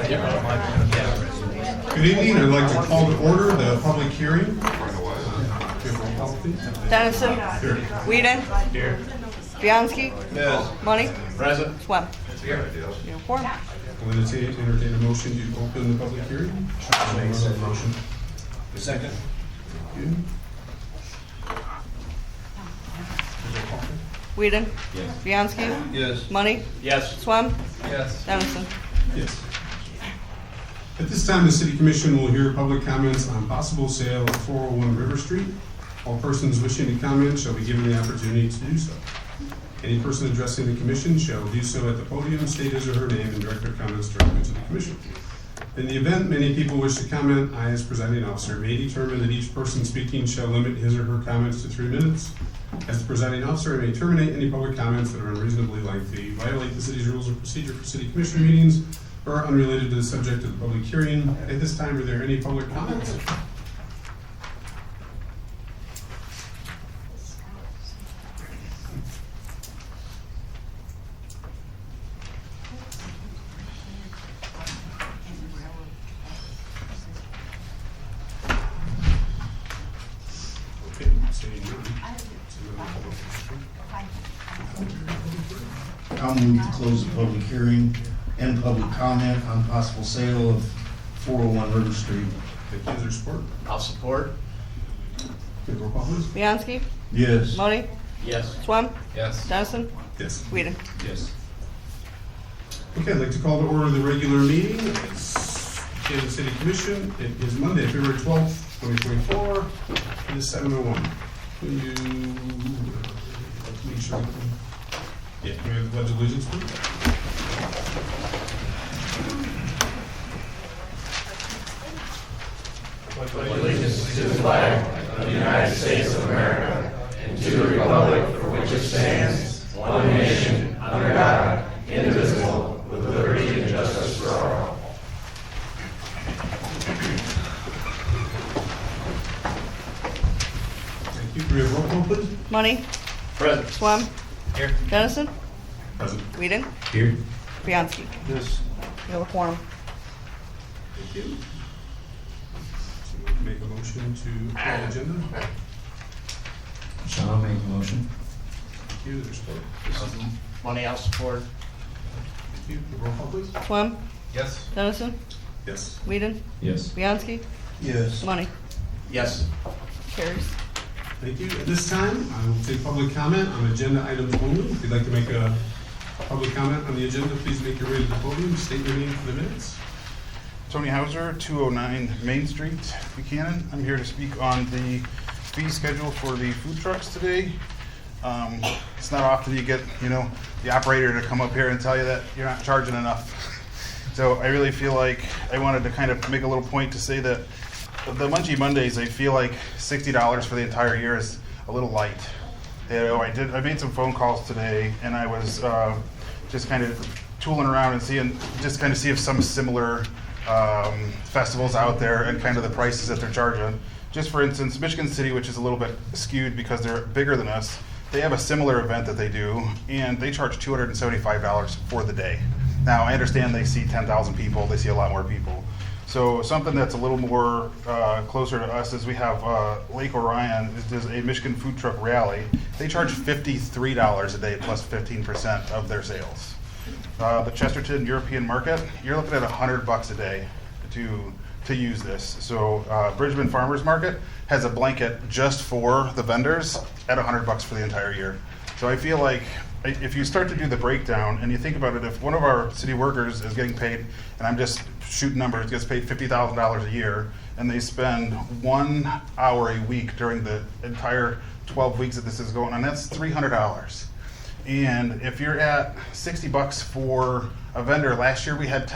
Good evening. I'd like to call to order the public hearing. Dennison. Here. Whedon. Here. Bianski. Yes. Money. Present. Swem. Here. Uniform. I'll entertain a motion to open the public hearing. Make said motion. Second. Thank you. Whedon. Yes. Bianski. Yes. Money. Yes. Swem. Yes. Dennison. Yes. At this time, the City Commission will hear public comments on possible sale of 401 River Street. All persons wishing to comment shall be given the opportunity to do so. Any person addressing the Commission shall do so at the podium, state his or her name, and direct their comments directly to the Commission. In the event many people wish to comment, I, as presiding officer, may determine that each person speaking shall limit his or her comments to 3 minutes. As the presiding officer, I may terminate any public comments that are unreasonably lengthy, violate the city's rules of procedure for city commission meetings, or are unrelated to the subject of the public hearing. At this time, are there any public comments? Okay, seeing none. I'll move to close the public hearing and public comment on possible sale of 401 River Street. Thank you. Is there support? I'll support. Okay, roll call please. Bianski. Yes. Money. Yes. Swem. Yes. Dennison. Yes. Whedon. Yes. Okay, I'd like to call to order the regular meeting of Buchanan City Commission. It is Monday, February 12th, 2024. It is 7:01. Will you make sure? Yeah, can we have the pledge of allegiance, please? Allegiance to the flag of the United States of America and to the republic for which it stands, one nation, under God, indivisible, with liberty and justice for all. Thank you. Can we have roll call, please? Money. Present. Swem. Here. Dennison. Present. Whedon. Here. Bianski. Yes. Uniform. Thank you. So we'll make a motion to approve the agenda. Shall I make a motion? Thank you. Is there support? Money, I'll support. Thank you. Roll call, please. Swem. Yes. Dennison. Yes. Whedon. Yes. Bianski. Yes. Money. Yes. Carries. Thank you. At this time, I will take public comment on agenda items only. If you'd like to make a public comment on the agenda, please make your way to the podium. State your name for the minutes. Tony Hauser, 209 Main Street, Buchanan. I'm here to speak on the fee schedule for the food trucks today. It's not often you get, the operator to come up here and tell you that you're not charging enough. So I really feel like I wanted to kind of make a little point to say that the Munchie Mondays, I feel like $60 for the entire year is a little light. I made some phone calls today, and I was just kind of tooling around and see if some similar festivals out there and kind of the prices that they're charging. Just for instance, Michigan City, which is a little bit skewed because they're bigger than us, they have a similar event that they do, and they charge $275 for the day. Now, I understand they see 10,000 people, they see a lot more people. So something that's a little more closer to us is we have Lake Orion. There's a Michigan food truck rally. They charge $53 a day plus 15% of their sales. The Chesterton European Market, you're looking at $100 a day to use this. So Bridgman Farmers Market has a blanket just for the vendors at $100 for the entire year. So I feel like if you start to do the breakdown and you think about it, if one of our city workers is getting paid, and I'm just shooting numbers, gets paid $50,000 a year, and they spend 1 hour a week during the entire 12 weeks that this is going on, that's $300. And if you're at $60 for a vendor, last year we had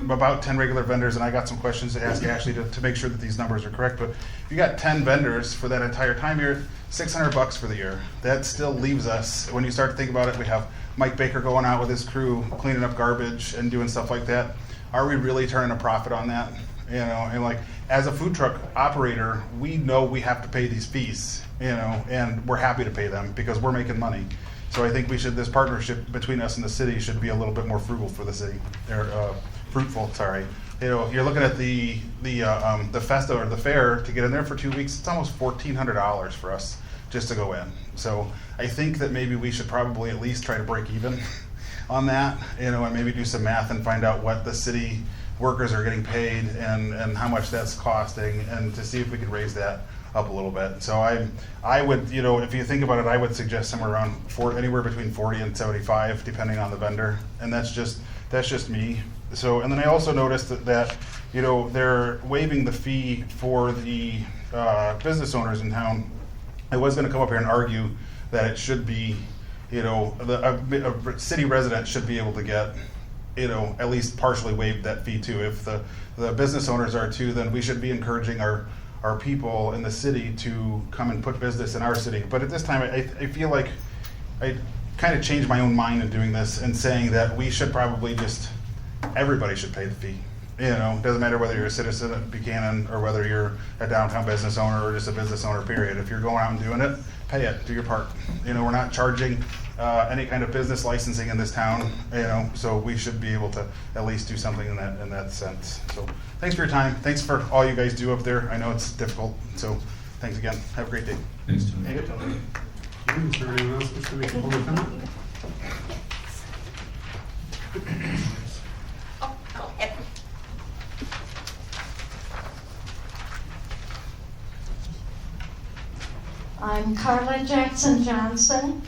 about 10 regular vendors, and I got some questions to ask Ashley to make sure that these numbers are correct. But if you got 10 vendors for that entire time, you're at $600 for the year. That still leaves us, when you start to think about it, we have Mike Baker going out with his crew, cleaning up garbage and doing stuff like that. Are we really turning a profit on that? And like, as a food truck operator, we know we have to pay these fees, and we're happy to pay them because we're making money. So I think this partnership between us and the city should be a little bit more frugal for the city, or fruitful, sorry. You know, you're looking at the festa or the fair to get in there for 2 weeks. It's almost $1,400 for us just to go in. So I think that maybe we should probably at least try to break even on that, you know, and maybe do some math and find out what the city workers are getting paid and how much that's costing, and to see if we could raise that up a little bit. So I would, you know, if you think about it, I would suggest somewhere around anywhere between 40 and 75, depending on the vendor, and that's just me. So, and then I also noticed that you know, they're waiving the fee for the business owners in town. I was going to come up here and argue that it should be, you know, a city resident should be able to get, you know, at least partially waived that fee too. If the business owners are too, then we should be encouraging our people in the city to come and put business in our city. But at this time, I feel like I kind of changed my own mind in doing this and saying that we should probably just, everybody should pay the fee. You know, it doesn't matter whether you're a citizen of Buchanan or whether you're a downtown business owner or just a business owner, period. If you're going out and doing it, pay it, do your part. You know, we're not charging any kind of business licensing in this town, you know, so we should be able to at least do something in that sense. So thanks for your time. Thanks for all you guys do up there. I know it's difficult, so thanks again. Have a great day. Thanks, Tony. Thank you, Tony. Is there anyone else wish to make a public comment? I'm Carla Jackson Johnson,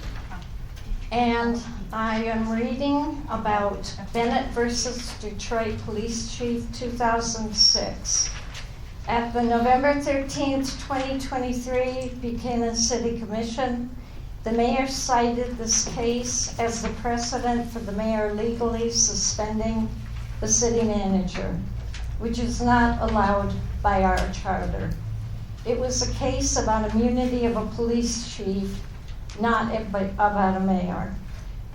and I am reading about Bennett versus Detroit Police Chief 2006. At the November 13th, 2023 Buchanan City Commission, the mayor cited this case as the precedent for the mayor legally suspending the city manager, which is not allowed by our charter. It was a case about immunity of a police chief, not about a mayor,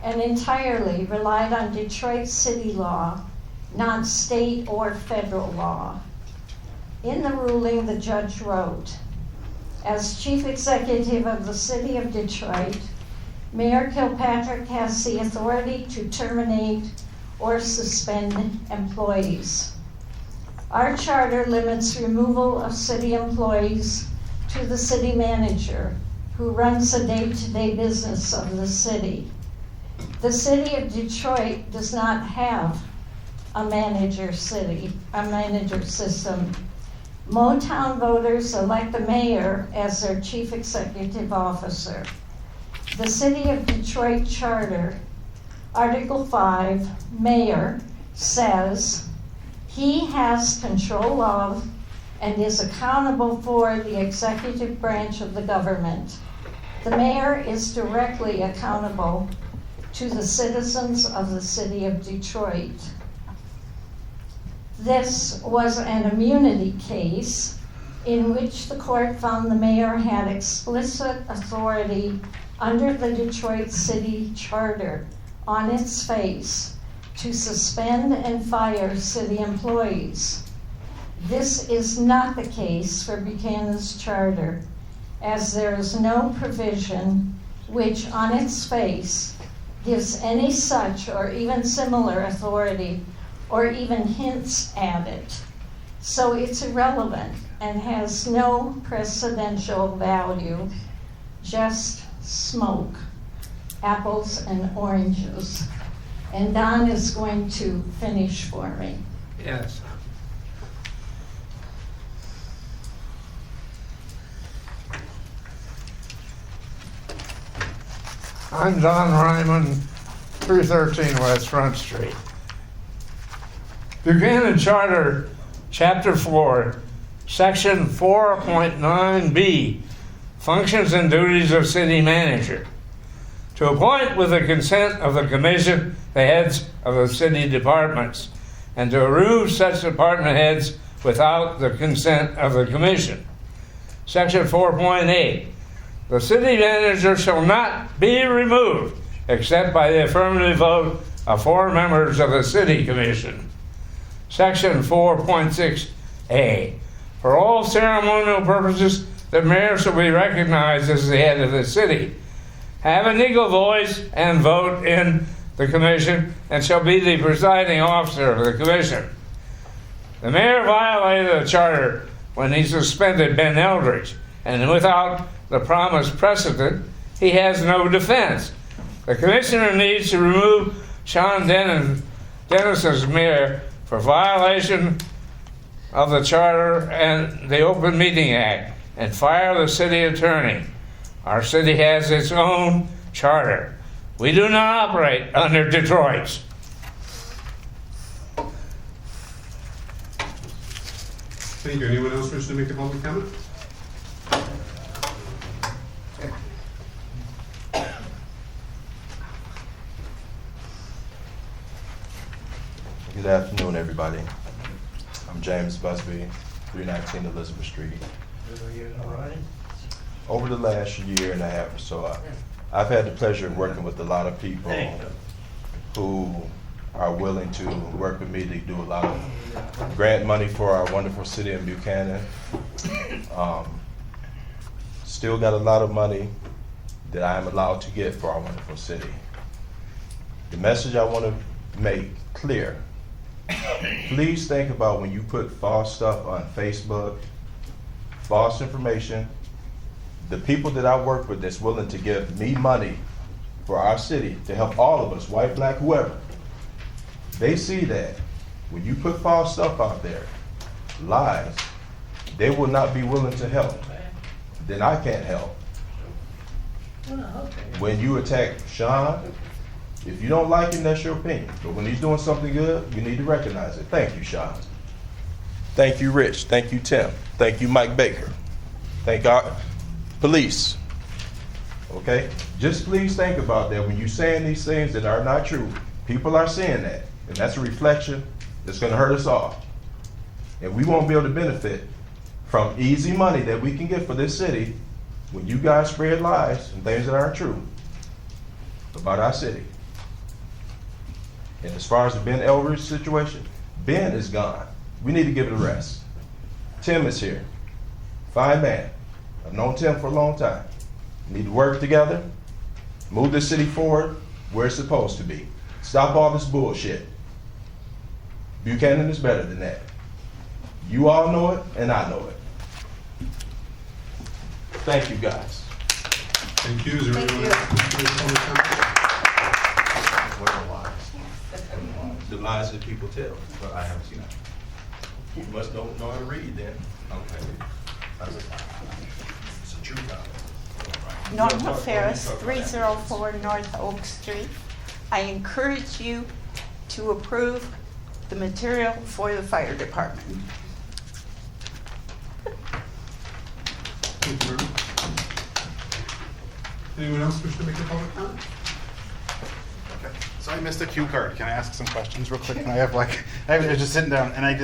and entirely relied on Detroit city law, not state or federal law. In the ruling, the judge wrote, as chief executive of the city of Detroit, Mayor Kilpatrick has the authority to terminate or suspend employees. Our charter limits removal of city employees to the city manager, who runs the day-to-day business of the city. The city of Detroit does not have a manager system. Motown voters elect the mayor as their chief executive officer. The city of Detroit charter, Article 5, mayor, says he has control of and is accountable for the executive branch of the government. The mayor is directly accountable to the citizens of the city of Detroit. This was an immunity case in which the court found the mayor had explicit authority under the Detroit City Charter on its face to suspend and fire city employees. This is not the case for Buchanan's charter, as there is no provision which on its face gives any such or even similar authority or even hints at it. So it's irrelevant and has no precedential value, just smoke, apples and oranges. And Don is going to finish for me. Yes. I'm Don Ryman, 313 West Front Street. Buchanan Charter, Chapter 4, Section 4.9b, Functions and Duties of City Manager. To appoint with the consent of the Commission the heads of the city departments, and to remove such department heads without the consent of the Commission. Section 4.8, the city manager shall not be removed except by the affirmative vote of 4 members of the City Commission. Section 4.6a, for all ceremonial purposes, the mayor shall be recognized as the head of the city, have an equal voice and vote in the commission and shall be the presiding officer of the commission. The mayor violated the charter when he suspended Ben Eldridge, and without the promised precedent, he has no defense. The commissioner needs to remove Sean Dennis as mayor for violation of the charter and the Open Meeting Act, and fire the city attorney. Our city has its own charter. We do not operate under Detroit's. Thank you. Anyone else wishing to make a public comment? Good afternoon, everybody. I'm James Busby, 319 Elizabeth Street. Over the last year and a half or so, I've had the pleasure of working with a lot of people who are willing to work with me to do a lot of grant money for our wonderful city of Buchanan. Still got a lot of money that I am allowed to get for our wonderful city. The message I want to make clear: please think about when you put false stuff on Facebook, false information. The people that I work with that's willing to give me money for our city to help all of us, white, black, whoever, they see that when you put false stuff out there, lies, they will not be willing to help. Then I can't help. When you attack Sean, if you don't like him, that's your opinion. But when he's doing something good, you need to recognize it. Thank you, Sean. Thank you, Rich. Thank you, Tim. Thank you, Mike Baker. Thank our police. Okay? Just please think about that when you're saying these things that are not true. People are saying that, and that's a reflection that's going to hurt us all. And we won't be able to benefit from easy money that we can get for this city when you guys spread lies and things that aren't true about our city. And as far as the Ben Eldridge situation, Ben is gone. We need to give it a rest. Tim is here. Fine man. I've known Tim for a long time. We need to work together, move this city forward where it's supposed to be. Stop all this bullshit. Buchanan is better than that. You all know it, and I know it. Thank you, guys. Thank you. Is there Thank anyone you. else wishing to make a public comment? What are lies? The lies that people tell, but I haven't seen that. You must don't know how to read then. Okay. It's a true lie. Norma Ferris, 304 North Oak Street. I encourage you to approve the material for the fire department. Thank you very much. Anyone else wish to make a public comment? So I missed a cue card. Can I ask some questions real quick? Can I have I was just sitting down and I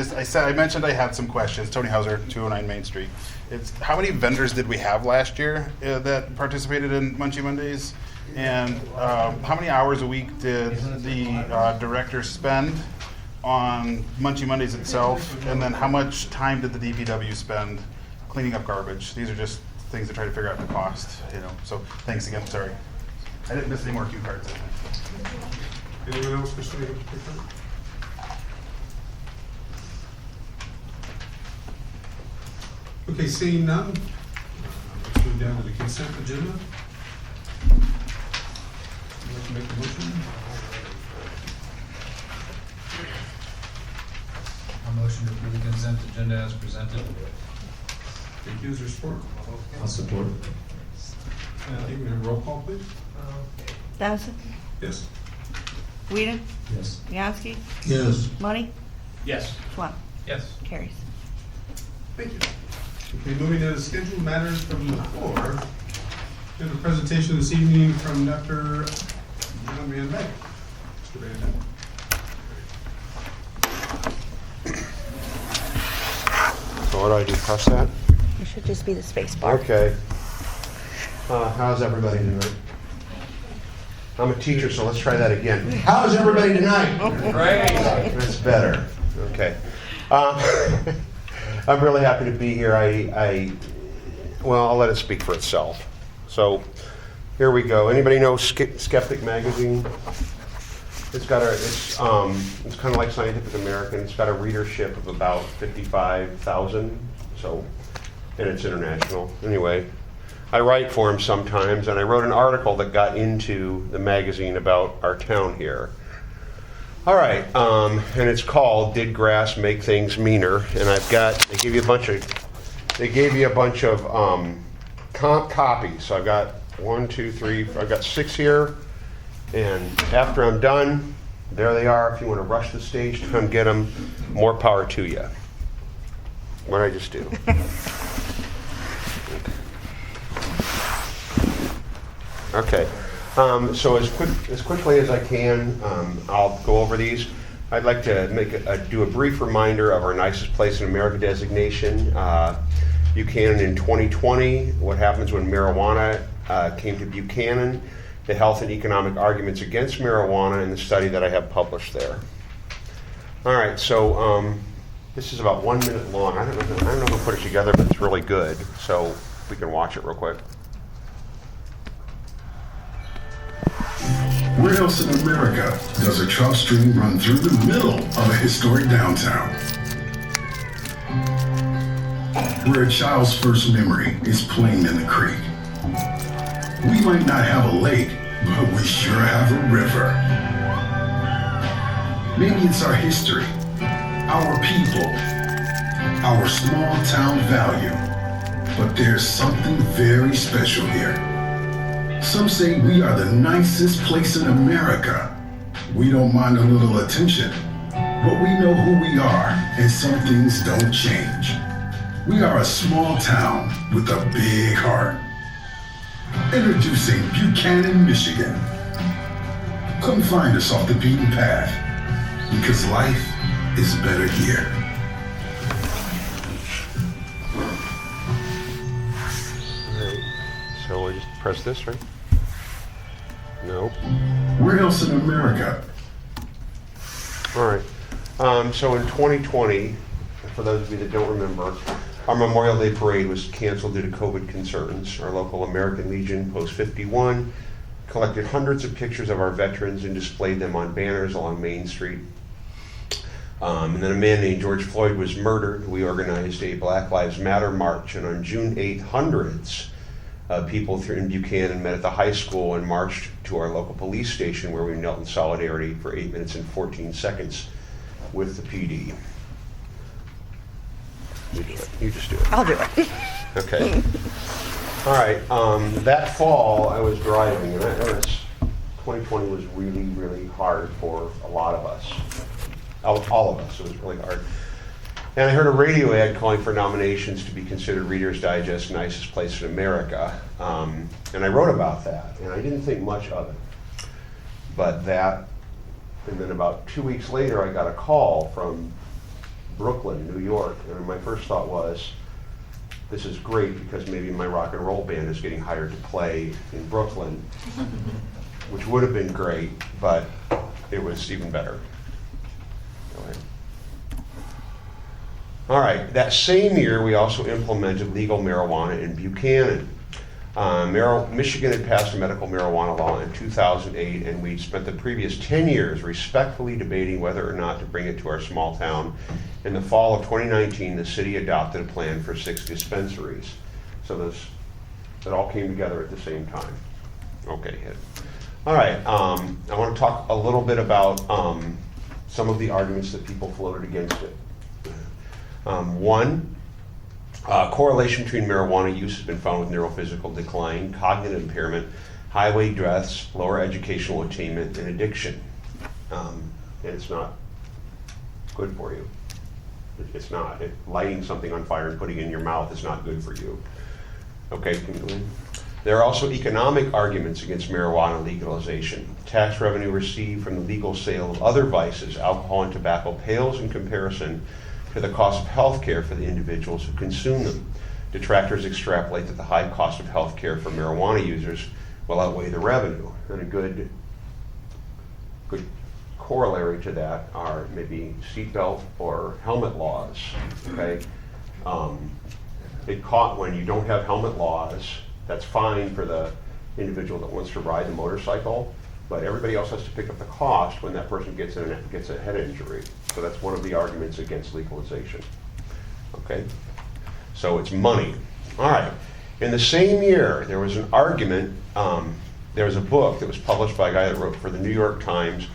mentioned I had some questions. Tony Hauser, 209 Main Street. It's how many vendors did we have last year that participated in Munchie Mondays? And how many hours a week did the director spend on Munchie Mondays itself? And then how much time did the DPW spend cleaning up garbage? These are just things to try to figure out the cost, So thanks again. Sorry. I didn't miss any more cue cards. Anyone else wish to make a public comment? Okay, seeing none, let's move down to the consent agenda. Would you like to make a motion? A motion to approve the consent agenda as presented. Thank you. Is there support? I'll support. Okay, we have roll call, please. Dennison, Yes. Whedon, Yes. Bianski, Yes. Money, Yes. Swam. Yes. Carries. Thank you. Okay, moving to the scheduled matters from the floor. We have a presentation this evening from Dr. John Van Dyke. Mr. Van Dyke. So what do I do, press that? It should just be the space bar. Okay. How's everybody tonight? I'm a teacher, so let's try that again. How's everybody tonight? Great. That's better. Okay. I'm really happy to be here. Well, I'll let it speak for itself. So here we go. Anybody know Skeptic Magazine? It's kind of like Scientific American. It's got a readership of about 55,000. So, and it's international. Anyway, I write for him sometimes, and I wrote an article that got into the magazine about our town here. All right, and it's called "Did Grass Make Things Meaner?" And they gave you a bunch of copies. So I've got 1, 2, 3. I've got 6 here. And after I'm done, there they are. If you want to rush the stage to come get them, more power to you. What did I just do? Okay. So as quickly as I can, I'll go over these. I'd like to do a brief reminder of our nicest place in America designation. Buchanan in 2020, what happens when marijuana came to Buchanan, the health and economic arguments against marijuana, and the study that I have published there. All right, so this is about 1 minute long. I don't know who put it together, but it's really good. So we can watch it real quick. Where else in America does a trout stream run through the middle of a historic downtown? Where a child's first memory is playing in the creek. We might not have a lake, but we sure have a river. Maybe it's our history, our people, our small town value, but there's something very special here. Some say we are the nicest place in America. We don't mind a little attention, but we know who we are, and some things don't change. We are a small town with a big heart. Introducing Buchanan, Michigan. Come find us off the beaten path, because life is better here. All right, so we just press this, right? Nope. Where else in America? All right. So in 2020, for those of you that don't remember, our Memorial Day parade was canceled due to COVID concerns. Our local American Legion, Post 51, collected hundreds of pictures of our veterans and displayed them on banners along Main Street. And then a man named George Floyd was murdered. We organized a Black Lives Matter march, and on June 8th, hundreds of people in Buchanan met at the high school and marched to our local police station, where we knelt in solidarity for 8 minutes and 14 seconds with the PD. You do it. You just do it. I'll do it. Okay. All right. That fall, I was driving, and 2020 was really, really hard for a lot of us. All of us. It was really hard. And I heard a radio ad calling for nominations to be considered Reader's Digest nicest place in America. And I wrote about that, and I didn't think much of it. But that, and then about 2 weeks later, I got a call from Brooklyn, New York, and my first thought was, this is great because maybe my rock and roll band is getting hired to play in Brooklyn, which would have been great, but it was even better. All right, that same year we also implemented legal marijuana in Buchanan. Michigan had passed a medical marijuana law in 2008, and we'd spent the previous 10 years respectfully debating whether or not to bring it to our small town. In the fall of 2019, the city adopted a plan for 6 dispensaries. So it all came together at the same time. Okay, hit. All right, I want to talk a little bit about some of the arguments that people floated against it. One, correlation between marijuana use has been found with neurophysical decline, cognitive impairment, highway deaths, lower educational attainment, and addiction. And it's not good for you. It's not. Lighting something on fire and putting it in your mouth is not good for you. Okay, continuing. There are also economic arguments against marijuana legalization. Tax revenue received from the legal sale of other vices, alcohol and tobacco, pales in comparison to the cost of health care for the individuals who consume them. Detractors extrapolate that the high cost of health care for marijuana users will outweigh the revenue. And a good corollary to that are maybe seatbelt or helmet laws. Okay, when you don't have helmet laws, that's fine for the individual that wants to ride the motorcycle, but everybody else has to pick up the cost when that person gets a head injury. So that's one of the arguments against legalization. Okay? So it's money. All right. In the same year, there was an argument. There was a book that was published by a guy that wrote for the New York Times.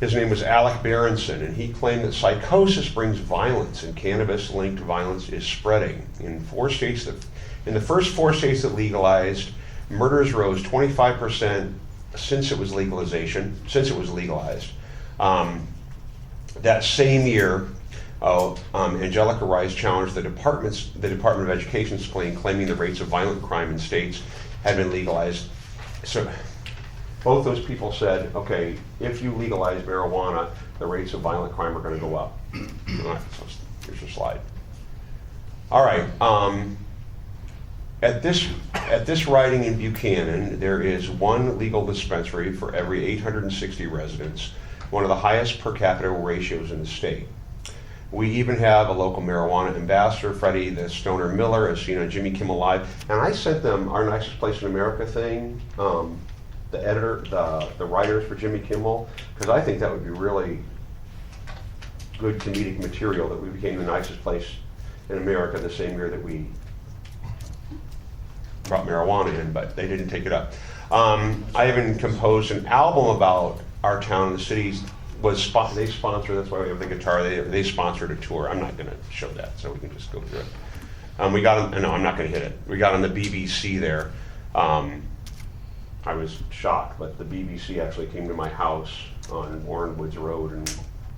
His name was Alec Berenson, and he claimed that psychosis brings violence, and cannabis-linked violence is spreading. In the first 4 states that legalized, murders rose 25% since it was legalized. That same year, Angelica Rice challenged the Department of Education's claim, claiming the rates of violent crime in states had been legalized. So both those people said, okay, if you legalize marijuana, the rates of violent crime are going to go up. All right, so here's your slide. All right. At this riding in Buchanan, there is one legal dispensary for every 860 residents, one of the highest per capita ratios in the state. We even have a local marijuana ambassador, Freddie the Stoner Miller, as seen on Jimmy Kimmel Live. And I sent them our Nicest Place in America thing, the writers for Jimmy Kimmel, because I think that would be really good comedic material that we became the nicest place in America the same year that we brought marijuana in, but they didn't take it up. I even composed an album about our town and the cities. They sponsored, that's why we have the guitar, they sponsored a tour. I'm not gonna show that, so we can just go through it. We got on, no, I'm not gonna hit it. We got on the BBC there. I was shocked, but the BBC actually came to my house on Warren Woods Road, and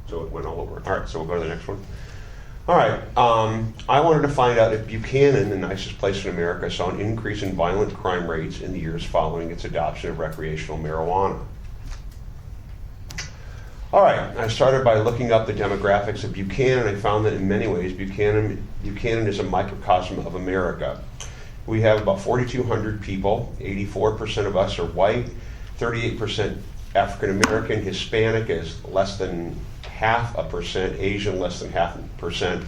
so it went all over. All right, so we'll go to the next one. All right, I wanted to find out if Buchanan, the nicest place in America, saw an increase in violent crime rates in the years following its adoption of recreational marijuana. All right, I started by looking up the demographics of Buchanan. I found that in many ways, Buchanan is a microcosm of America. We have about 4,200 people. 84% of us are white, 38% African American, Hispanic is less than 0.5%, Asian less than 0.5%,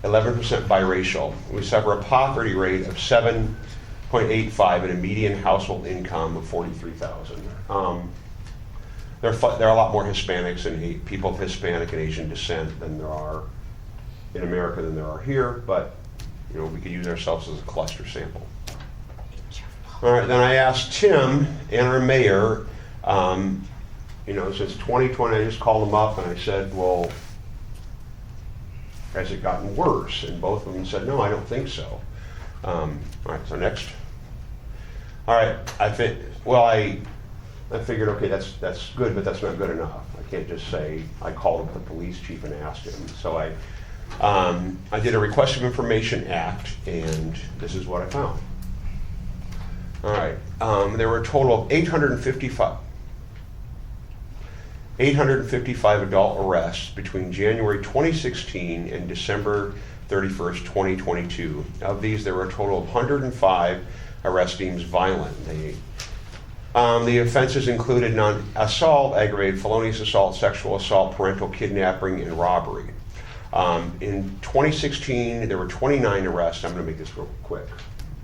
11% biracial. We suffer a poverty rate of 7.85 and a median household income of $43,000. There are a lot more Hispanics and people of Hispanic and Asian descent than there are in America than there are here, but we could use ourselves as a cluster sample. All right, then I asked Tim and our mayor, since 2020, I just called them up and I said, well, has it gotten worse? And both of them said, no, I don't think so. All right, so next. All right, I figured, okay, that's good, but that's not good enough. I can't just say I called up the police chief and asked him. So I did a Request of Information Act, and this is what I found. All right, there were a total of 855 adult arrests between January 2016 and December 31st, 2022. Of these, there were a total of 105 arrests deemed violent. The offenses included assault, aggravated felonious assault, sexual assault, parental kidnapping, and robbery. In 2016, there were 29 arrests. I'm going to make this real quick.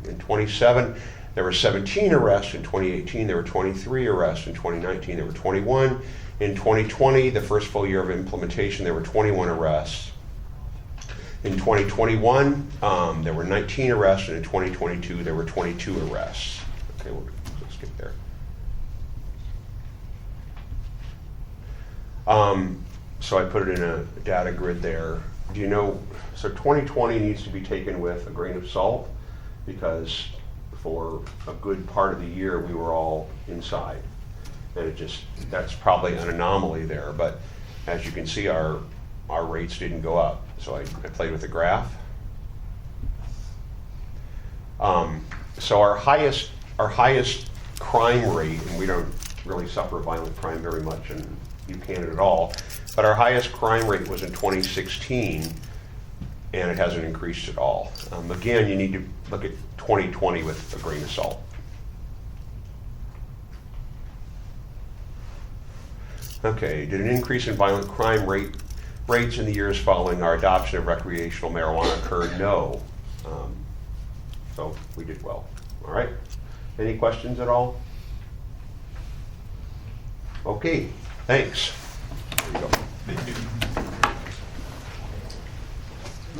In 2017, there were 17 arrests. In 2018, there were 23 arrests. In 2019, there were 21. In 2020, the first full year of implementation, there were 21 arrests. In 2021, there were 19 arrests, and in 2022, there were 22 arrests. Okay, let's get there. So I put it in a data grid there. So 2020 needs to be taken with a grain of salt, because for a good part of the year we were all inside. And that's probably an anomaly there, but as you can see, our rates didn't go up. So I played with the graph. So our highest crime rate, and we don't really suffer violent crime very much in Buchanan at all, but our highest crime rate was in 2016, and it hasn't increased at all. Again, you need to look at 2020 with a grain of salt. Okay, did an increase in violent crime rates in the years following our adoption of recreational marijuana occur? No. So we did well. All right. Any questions at all? Okay, thanks. There you go. Thank you.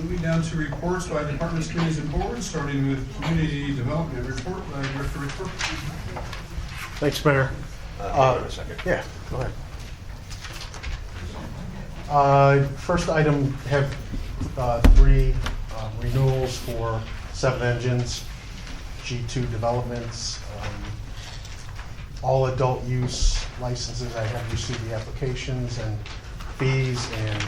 Moving down to reports by departments, committees, and boards, starting with community development report by Director Report. Thanks, Mayor. Hang on a second. Yeah, go ahead. First item, have 3 renewals for 7 engines, G2 developments, all adult use licenses. I have received the applications and fees, and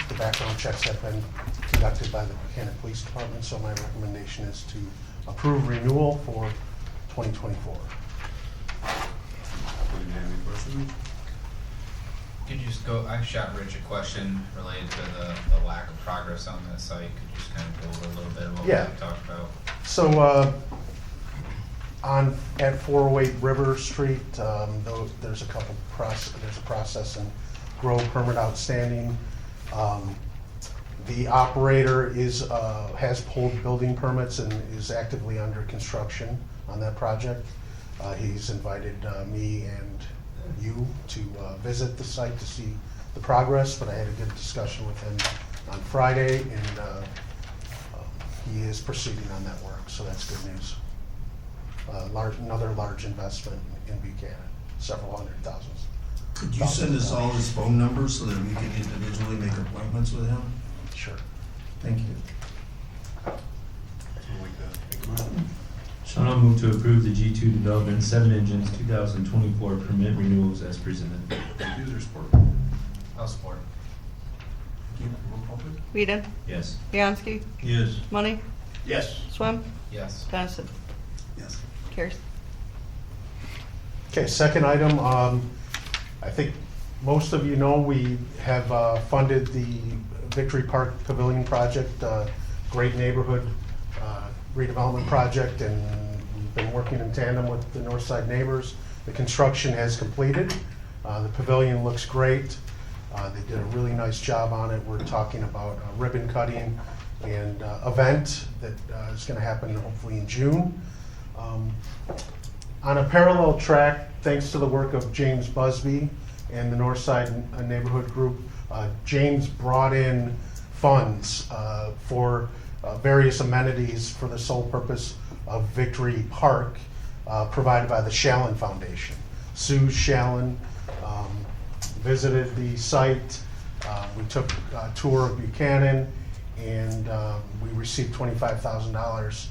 the background checks have been conducted by the Buchanan Police Department, so my recommendation is to approve renewal for 2024. Any questions? Could you just go, I shot Rich a question related to the lack of progress on that site. Could you just kind of go over a little bit of what we talked about? So at 408 River Street, there's a process and grow permit outstanding. The operator has pulled building permits and is actively under construction on that project. He's invited me and you to visit the site to see the progress, but I had a good discussion with him on Friday, and he is proceeding on that work, so that's good news. Another large investment in Buchanan, several hundred thousands. Could you send us all his phone numbers so that we can individually make appointments with him? Sure. Thank you. Sean, I'll move to approve the G2 development 7 engines 2024 permit renewals as presented. Thank you. Is there support? I'll support. Thank you. Roll call, please. Whedon, Yes. Bianski, Yes. Money, Yes. Swam, Yes. Dennison. Yes. Carries. Okay, second item, I think most of you know we have funded the Victory Park Pavilion project, great neighborhood redevelopment project, and we've been working in tandem with the Northside neighbors. The construction has completed. The pavilion looks great. They did a really nice job on it. We're talking about a ribbon cutting and event that is going to happen hopefully in June. On a parallel track, thanks to the work of James Busby and the Northside Neighborhood Group, James brought in funds for various amenities for the sole purpose of Victory Park, provided by the Shallon Foundation. Sue Shallon visited the site. We took a tour of Buchanan, and we received $25,000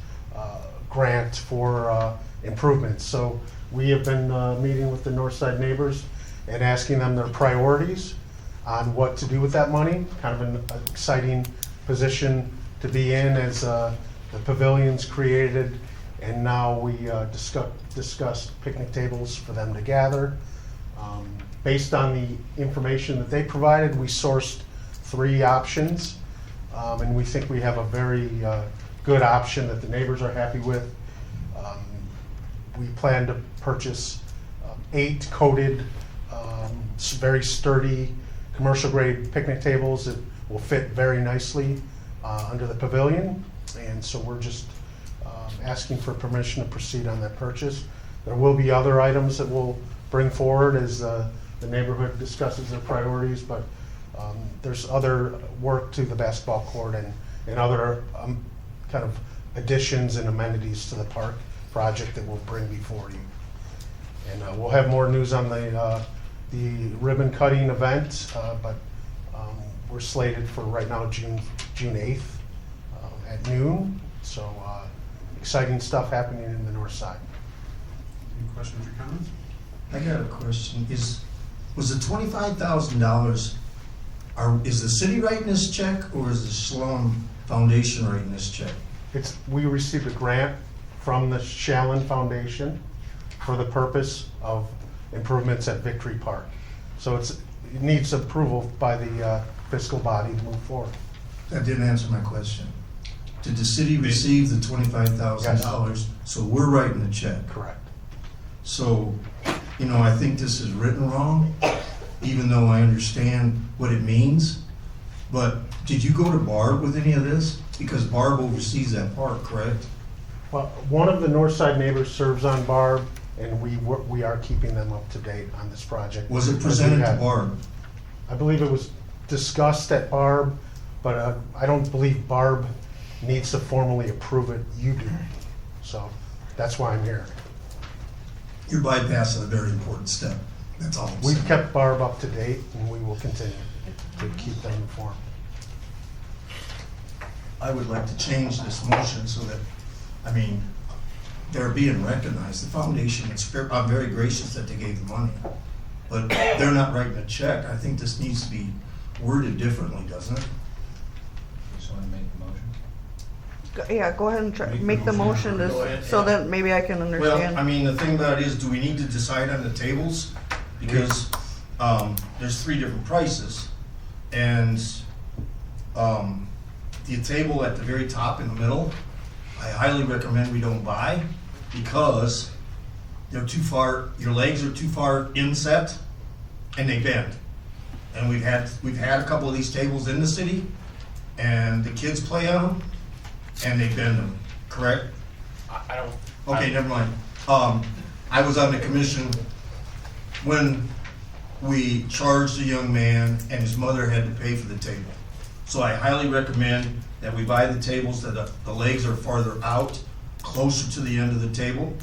grant for improvements. So we have been meeting with the Northside neighbors and asking them their priorities on what to do with that money. Kind of an exciting position to be in as the pavilion's created, and now we discussed picnic tables for them to gather. Based on the information that they provided, we sourced 3 options, and we think we have a very good option that the neighbors are happy with. We plan to purchase 8 coated, very sturdy, commercial-grade picnic tables that will fit very nicely under the pavilion, and so we're just asking for permission to proceed on that purchase. There will be other items that we'll bring forward as the neighborhood discusses their priorities, but there's other work to the basketball court and other kind of additions and amenities to the park project that we'll bring before you. And we'll have more news on the ribbon cutting event, but we're slated for right now June 8th at noon. So exciting stuff happening in the north side. Any questions or comments? I got a question. Was the $25,000, is the city writing this check, or is the Shalom Foundation writing this check? We received a grant from the Shallon Foundation for the purpose of improvements at Victory Park. So it needs approval by the fiscal body to move forward. That didn't answer my question. Did the city receive the $25,000? So we're writing the check. Correct. So, I think this is written wrong, even though I understand what it means. But did you go to Barb with any of this? Because Barb oversees that park, correct? Well, one of the Northside neighbors serves on Barb, and we are keeping them up to date on this project. Was it presented to Barb? I believe it was discussed at Barb, but I don't believe Barb needs to formally approve it. You do. So that's why I'm here. You're bypassing a very important step. That's all I'm saying. We've kept Barb up to date, and we will continue to keep them informed. I would like to change this motion so that, I mean, they're being recognized. The foundation, I'm very gracious that they gave the money, but they're not writing a check. I think this needs to be worded differently, doesn't it? Just want to make the motion. Yeah, go ahead and try, make the motion so that maybe I can understand. Well, I mean, the thing about it is, do we need to decide on the tables? Because there's 3 different prices, and the table at the very top in the middle, I highly recommend we don't buy because they're too far, your legs are too far inset and they bend. And we've had a couple of these tables in the city and the kids play on them and they bend them, correct? I don't. Okay, never mind. I was on the commission when we charged a young man and his mother had to pay for the table. So I highly recommend that we buy the tables that the legs are farther out, closer to the end of the table.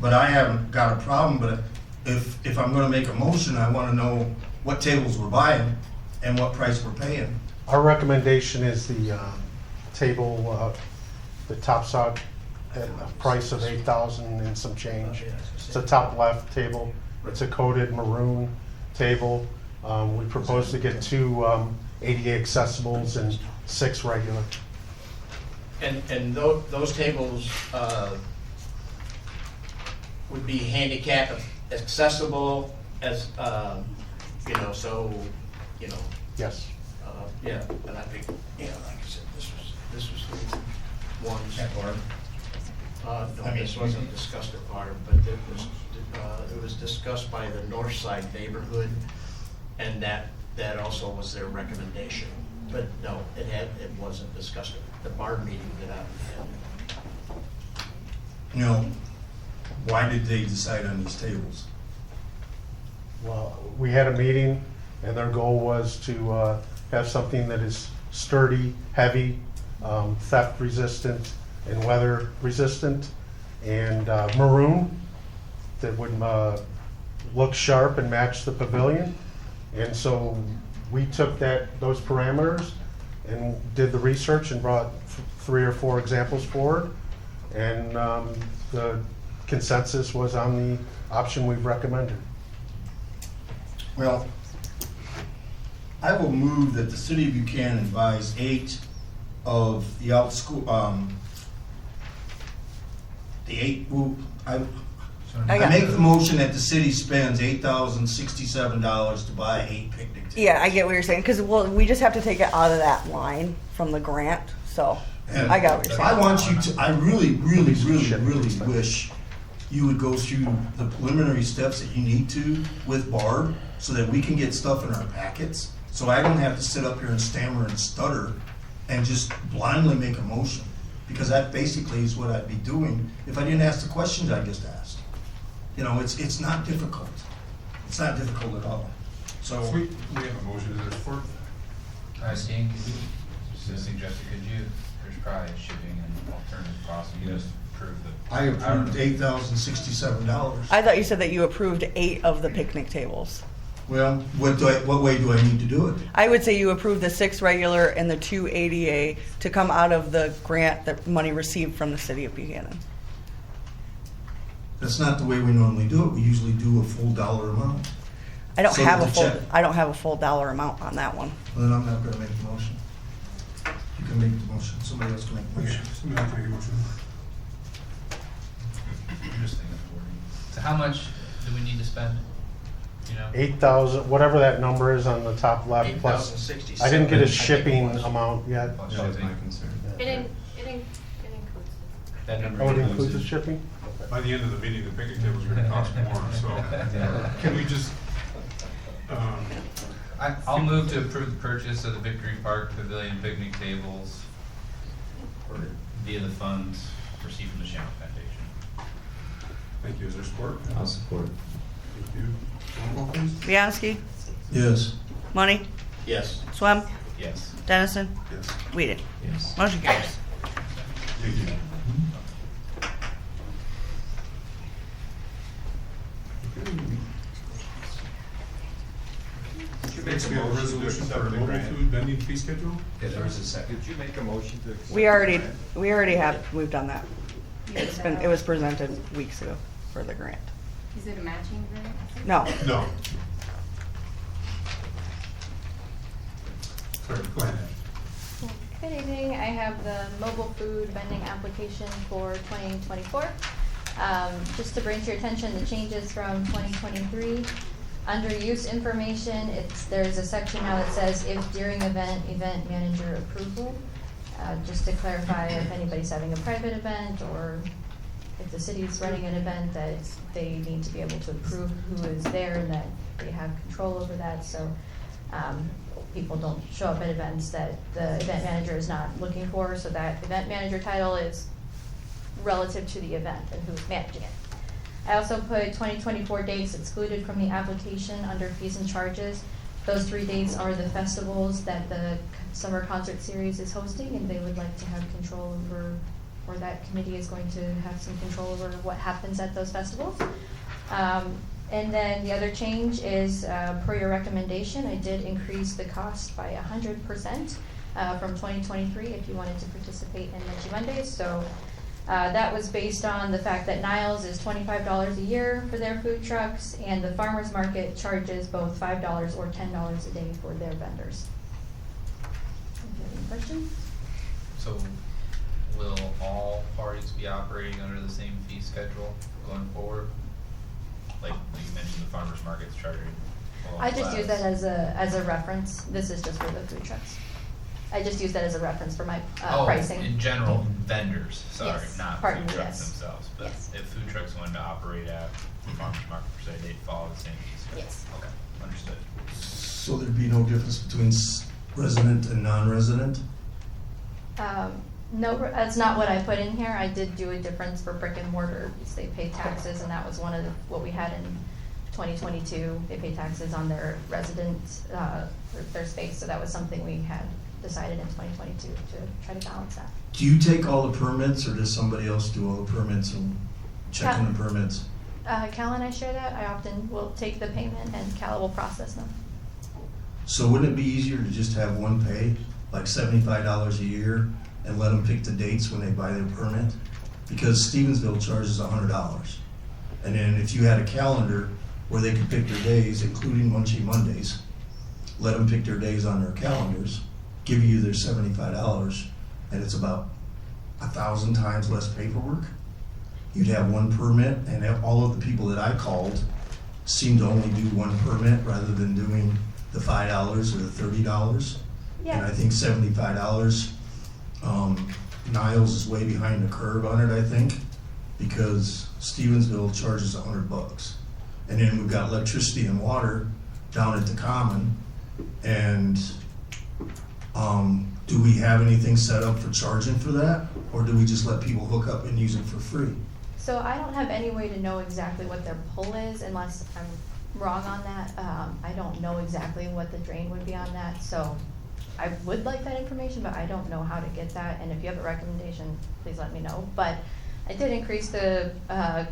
But I haven't got a problem, but if I'm gonna make a motion, I wanna know what tables we're buying and what price we're paying. Our recommendation is the table, the top side at a price of $8,000 and some change. It's a top left table. It's a coated maroon table. We propose to get 2 ADA accessibles and 6 regular. And those tables would be handicap accessible as, so, Yes. Yeah, and I think, like I said, this was the ones. At Barb? No, this wasn't discussed at Barb, but it was discussed by the North Side neighborhood, and that also was their recommendation. But no, it wasn't discussed at the Barb meeting that I had. Why did they decide on these tables? Well, we had a meeting and their goal was to have something that is sturdy, heavy, theft resistant, and weather resistant, and maroon that would look sharp and match the pavilion. And so we took those parameters and did the research and brought 3 or 4 examples forward. And the consensus was on the option we've recommended. Well, I will move that the city of Buchanan buys 8 of the I make the motion that the city spends $8,067 to buy 8 picnic tables. Yeah, I get what you're saying, because, we just have to take it out of that line from the grant, so, And I got what you're saying. I want you to, I really wish you would go through the preliminary steps that you need to with Barb so that we can get stuff in our packets. So I don't have to sit up here and stammer and stutter and just blindly make a motion. Because that basically is what I'd be doing if I didn't ask the questions I just asked. It's not difficult. It's not difficult at all. So We have a motion, is there support? Stan, could you just suggest, there's probably shipping and alternative costs, you just approve the. I approved $8,067. I thought you said that you approved 8 of the picnic tables. Well, what way do I need to do it? I would say you approved the 6 regular and the 2 ADA to come out of the grant that money received from the city of Buchanan. That's not the way we normally do it. We usually do a full dollar amount. I don't So have with the check. I don't have a full dollar amount on that one. Well, then I'm not gonna make the motion. You can make the motion, somebody else can make the Okay, motion. somebody else make a motion. I'm just thinking of wording. So how much do we need to spend? 8,000, whatever that number is on the top left, plus, 8,067. I didn't get a I think it shipping was. amount yet. Plus That was my shipping. concern. It includes That number. Oh, it includes the shipping? By the end of the meeting, the picnic tables are gonna cost more, so can we just, I'll move to approve the purchase of the Victory Park Pavilion picnic tables via the funds received from the Shannon Foundation. Thank you. Is there support? I'll support. Thank you. Roll call, please. Bianski, Yes. Money, Yes. Swem, Yes. Dennison, Yes. Whedon. Yes. Motion carries. Thank you. Next, we have a resolution for a mobile food vending fee schedule. Okay, there was a second. Did you make a motion to accept? We already have, we've done that. It was presented weeks ago for the grant. Is it a matching grant? No, No. Sorry, go ahead. Good evening. I have the mobile food vending application for 2024. Just to bring to your attention the changes from 2023. Under use information, there's a section now that says if during event manager approval. Just to clarify, if anybody's having a private event or if the city's running an event, that they need to be able to approve who is there and that they have control over that. So people don't show up at events that the event manager is not looking for. So that event manager title is relative to the event and who's managing it. I also put 2024 dates excluded from the application under fees and charges. Those 3 dates are the festivals that the summer concert series is hosting, and they would like to have control over, or that committee is going to have some control over what happens at those festivals. And then the other change is, per your recommendation, I did increase the cost by 100% from 2023 if you wanted to participate in Munchie Mondays. So that was based on the fact that Niles is $25 a year for their food trucks, and the farmers market charges both $5 or $10 a day for their vendors. Do you have any questions? So will all parties be operating under the same fee schedule going forward? Like you mentioned, the farmers market's charging a lot I just use that less. as a reference. This is just for the food trucks. I just use that as a reference for my Oh, pricing. in general, vendors, sorry, Yes, not pardon food me, trucks yes. themselves. But Yes. if food trucks wanted to operate at the farmers market per se, they'd follow the same fee schedule. Yes. Okay, understood. So there'd be no difference between resident and non-resident? No, that's not what I put in here. I did do a difference for brick and mortar, because they pay taxes, and that was one of what we had in 2022. They pay taxes on their residents, their space, so that was something we had decided in 2022 to try to balance that. Do you take all the permits, or does somebody else do all the permits and checking the permits? Cal and I share that. I often will take the payment and Cal will process them. So wouldn't it be easier to just have one pay, like $75 a year, and let them pick the dates when they buy their permit? Because Stevensville charges $100. And then if you had a calendar where they could pick their days, including Munchie Mondays, let them pick their days on their calendars, give you their $75, and it's about 1,000 times less paperwork. You'd have one permit, and all of the people that I called seemed to only do one permit rather than doing the $5 or the $30. Yeah. And I think $75, Niles is way behind the curve on it, I think, because Stevensville charges $100. And then we've got electricity and water down at the Common, and do we have anything set up for charging for that? Or do we just let people hook up and use it for free? So I don't have any way to know exactly what their pull is unless I'm wrong on that. I don't know exactly what the drain would be on that, so I would like that information, but I don't know how to get that. And if you have a recommendation, please let me know. But I did increase the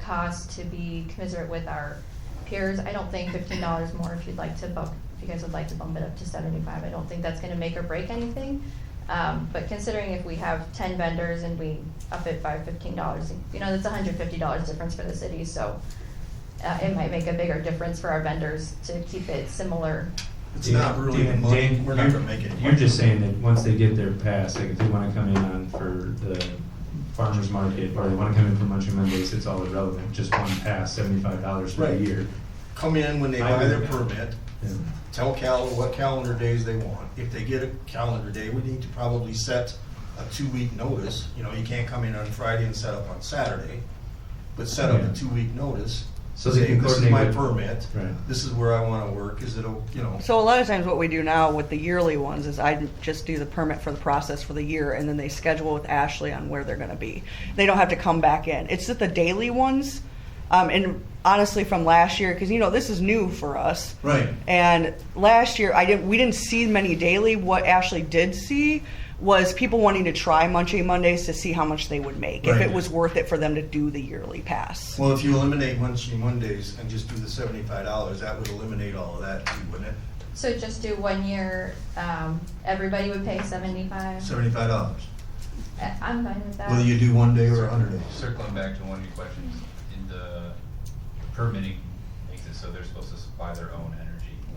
cost to be commensurate with our peers. I don't think $15 more if you'd like to bump, if you guys would like to bump it up to $75. I don't think that's gonna make or break anything. But considering if we have 10 vendors and we up it by $15, you know, that's $150 difference for the city, so it might make a bigger difference for our vendors to keep it similar. It's not really Dan, money, Dan, we're not gonna make it. You're just saying that once they get their pass, like if they wanna come in on for the farmer's market, or they wanna come in for Munchie Mondays, it's all irrelevant, just one pass, $75 for a Right. year. Come in when they buy their Yeah. permit, Yeah. tell Cal what calendar days they want. If they get a calendar day, we need to probably set a 2-week notice. You know, you can't come in on Friday and set up on Saturday, but set up Yeah. a 2-week notice. So they Say, can this is coordinate my with- permit, Right. this is where I wanna work, is it, you know. So a lot of times what we do now with the yearly ones is I just do the permit for the process for the year, and then they schedule with Ashley on where they're gonna be. They don't have to come back in. It's just the daily ones, And honestly, from last year, because this is new for us. Right. And last year, we didn't see many daily. What Ashley did see was people wanting to try Munchie Mondays to see how much they would make, if Right. it was worth it for them to do the yearly pass. Well, if you eliminate Munchie Mondays and just do the $75, that would eliminate all of that too, wouldn't it? So just do 1 year, everybody would pay 75? $75. I'm fine with that. Whether you do 1 day or 100 days. Circling back to one of your questions, in the permitting makes it so they're supposed to supply their own energy.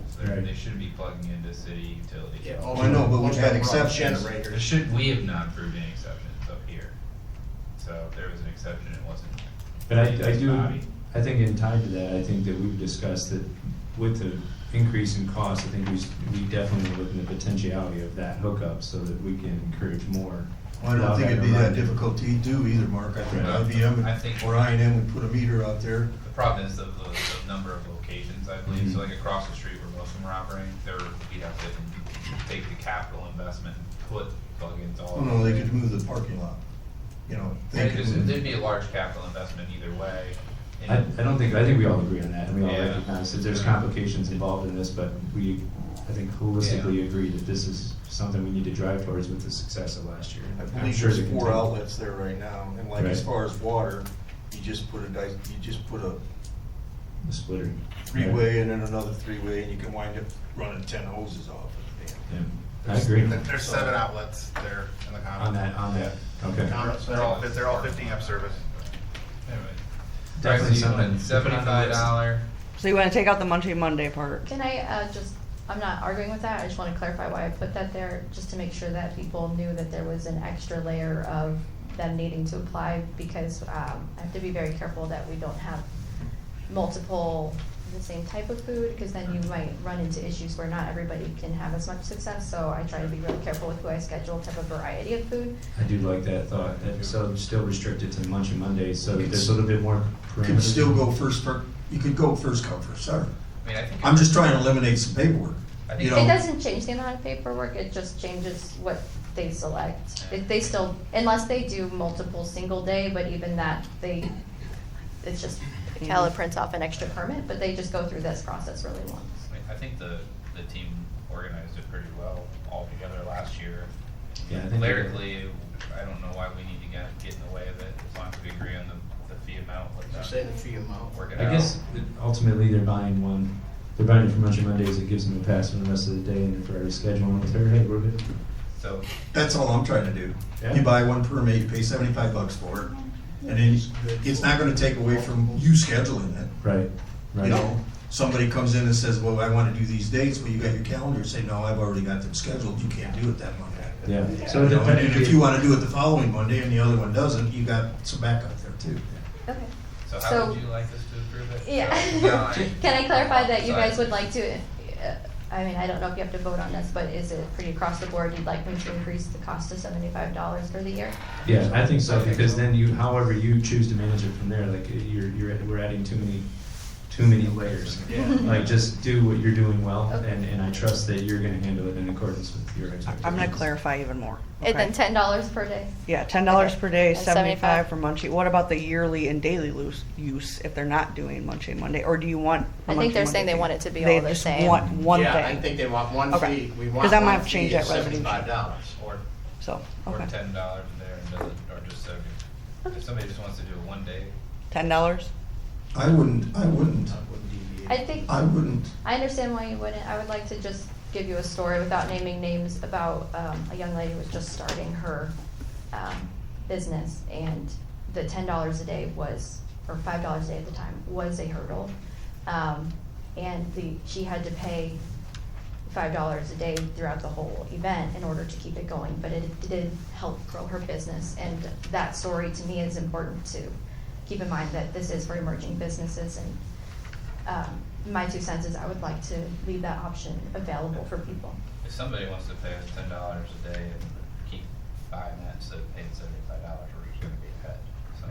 So Right. they shouldn't be plugging into city utilities. Yeah, Oh, I know, but we've most had of them run exceptions. generators. We have not approved any exceptions up here. So if there was an exception, it wasn't. But I this do, body. I think in tied to that, I think that we've discussed that with the increase in cost, I think we definitely look at the potentiality of that hookup so that we can encourage more. Well, I don't think it'd be that difficult to do either, Mark. I think Right. IBM I think- or I&M would put a meter out there. The problem is the number of locations, I believe. So like across the street where most of them are operating, we'd have to take the capital investment and put plugins all Oh, over. no, they could move the parking lot. They could move. There'd be a large capital investment either way. I think we all agree on that, and we all Yeah. recognize that there's complications involved in this, but I think holistically agree that this is something we need to drive towards with the success of last year. I I'm believe sure there's they can 4 take- outlets there right now, and like as Right. far as water, you just put a The splitter. 3-way and then another 3-way, and you can wind up running 10 hoses off of the damn. Yeah, I agree. There's 7 outlets there in the common. On that, okay. They're all 50 amp service. Anyway. Definitely So you want something to put on the list. $75. So you want to take out the Munchie Monday part? Can I I'm not arguing with that, I just want to clarify why I put that there, just to make sure that people knew that there was an extra layer of them needing to apply, because I have to be very careful that we don't have multiple the same type of food, because then you might run into issues where not everybody can have as much success, so I try to be really careful with who I schedule to have a variety of food. I do like that thought, that so still restricted to Munchie Mondays, so that there's a little bit more You parameters. could still go you could go first come, first serve. I mean, I think. I'm just trying to eliminate some paperwork. I You think know, It doesn't change the amount of paperwork, it just changes what they select. If they still, unless they do multiple single day, but even that, it's just, Cala prints off an extra permit, but they just go through this process really once. I think the team organized it pretty well altogether last year. Yeah, I think Lyrically, I don't know why we need to get in the way of it, as long as we agree on the fee amount. You say the fee amount. Work it I out. guess that ultimately they're buying it for Munchie Mondays, it gives them a pass for the rest of the day, and if they're already scheduling with her, hey, we're good. So, that's all I'm trying to do. Yeah. You buy one permit, you pay $75 for it, and then it's not gonna take away from you scheduling it. Right, right. You know, somebody comes in and says, well, I wanna do these dates, well, you got your calendar, say, no, I've already got them scheduled, you can't do it that Monday. Yeah, so You know, and if you depending, wanna do it the following Monday and the other one doesn't, you got some backup there too. Okay. so how would you like us to approve it? Yeah. Can I clarify that you Sorry. guys would like to, I mean, I don't know if you have to vote on this, but is it pretty across the board, you'd like me to increase the cost to $75 for the year? yeah, I think so, because then however you choose to manage it from there, like, we're adding too many layers. Yeah. Like, just do what you're doing well, and I trust that you're gonna handle it in accordance with your expectations. I'm going to clarify even more. And then Okay? $10 per day? Yeah, $10 per day, And 75 for Munchie. What about the yearly and daily use if they're not doing Munchie Monday? Or do you want a I think Munchie they're saying Monday they fee? want it to be They all the just same. want one Yeah, thing. I think they want one Okay. fee, we 'Cause want I might one have to change fee at that resolution. $75. So, Or okay. $10 there, and does it, or just 70. If somebody just wants to do it one day, $10? I wouldn't, I think, I wouldn't. I understand why you wouldn't. I would like to just give you a story without naming names about a young lady who was just starting her business, and the $10 a day was, or $5 a day at the time, was a hurdle. And she had to pay $5 a day throughout the whole event in order to keep it going, but it did help grow her business. And that story to me is important to keep in mind, that this is for emerging businesses, and my 2 cents is I would like to leave that option available for people. if somebody wants to pay us $10 a day and keep buying that instead of paying $75, we're just gonna be ahead. So,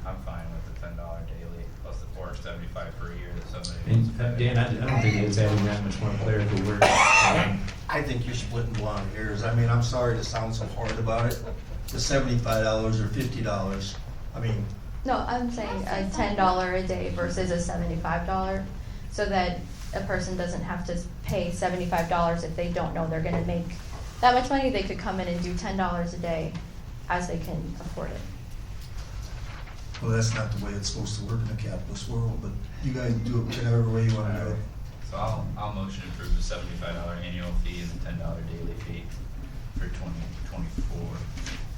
I'm fine with the $10 daily plus the $475 per year that somebody wants to And pay. Dan, I don't think it's adding that much more clerical work. I think you're splitting blonde hairs. I mean, I'm sorry to sound so hard about it. The $75 or $50, I mean, No, I'm saying a $10 a day versus a $75, so that a person doesn't have to pay $75 if they don't know they're gonna make that much money. They could come in and do $10 a day as they can afford it. Well, that's not the way it's supposed to work in a capitalist world, but you guys do it whichever way you wanna do it. So I'll motion to approve the $75 annual fee and the $10 daily fee for 2024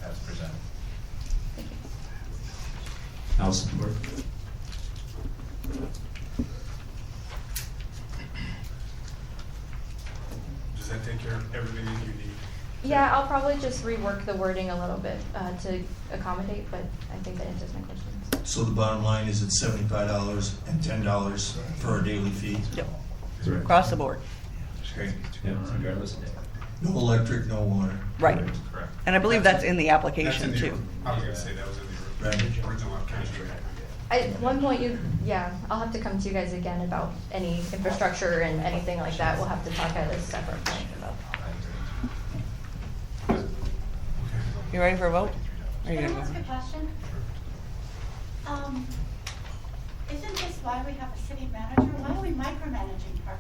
as presented. Thank you. I'll support. Does that take care of everything that you need? Yeah, I'll probably just rework the wording a little bit to accommodate, but I think that answers my questions. So the bottom line is it's $75 and $10 for a daily fee? Yep. Correct. Across the board. Okay. Yeah, regardless of day. No electric, no water. Right. Correct. And I believe that's in the That's in application the, too. I was gonna say that was in the Right. original application. At one point, I'll have to come to you guys again about any infrastructure and anything like that. We'll have to talk at a separate point about. You ready for a vote? Are you Can I gonna ask go? a question? Isn't this why we have a city manager? Why are we micromanaging her?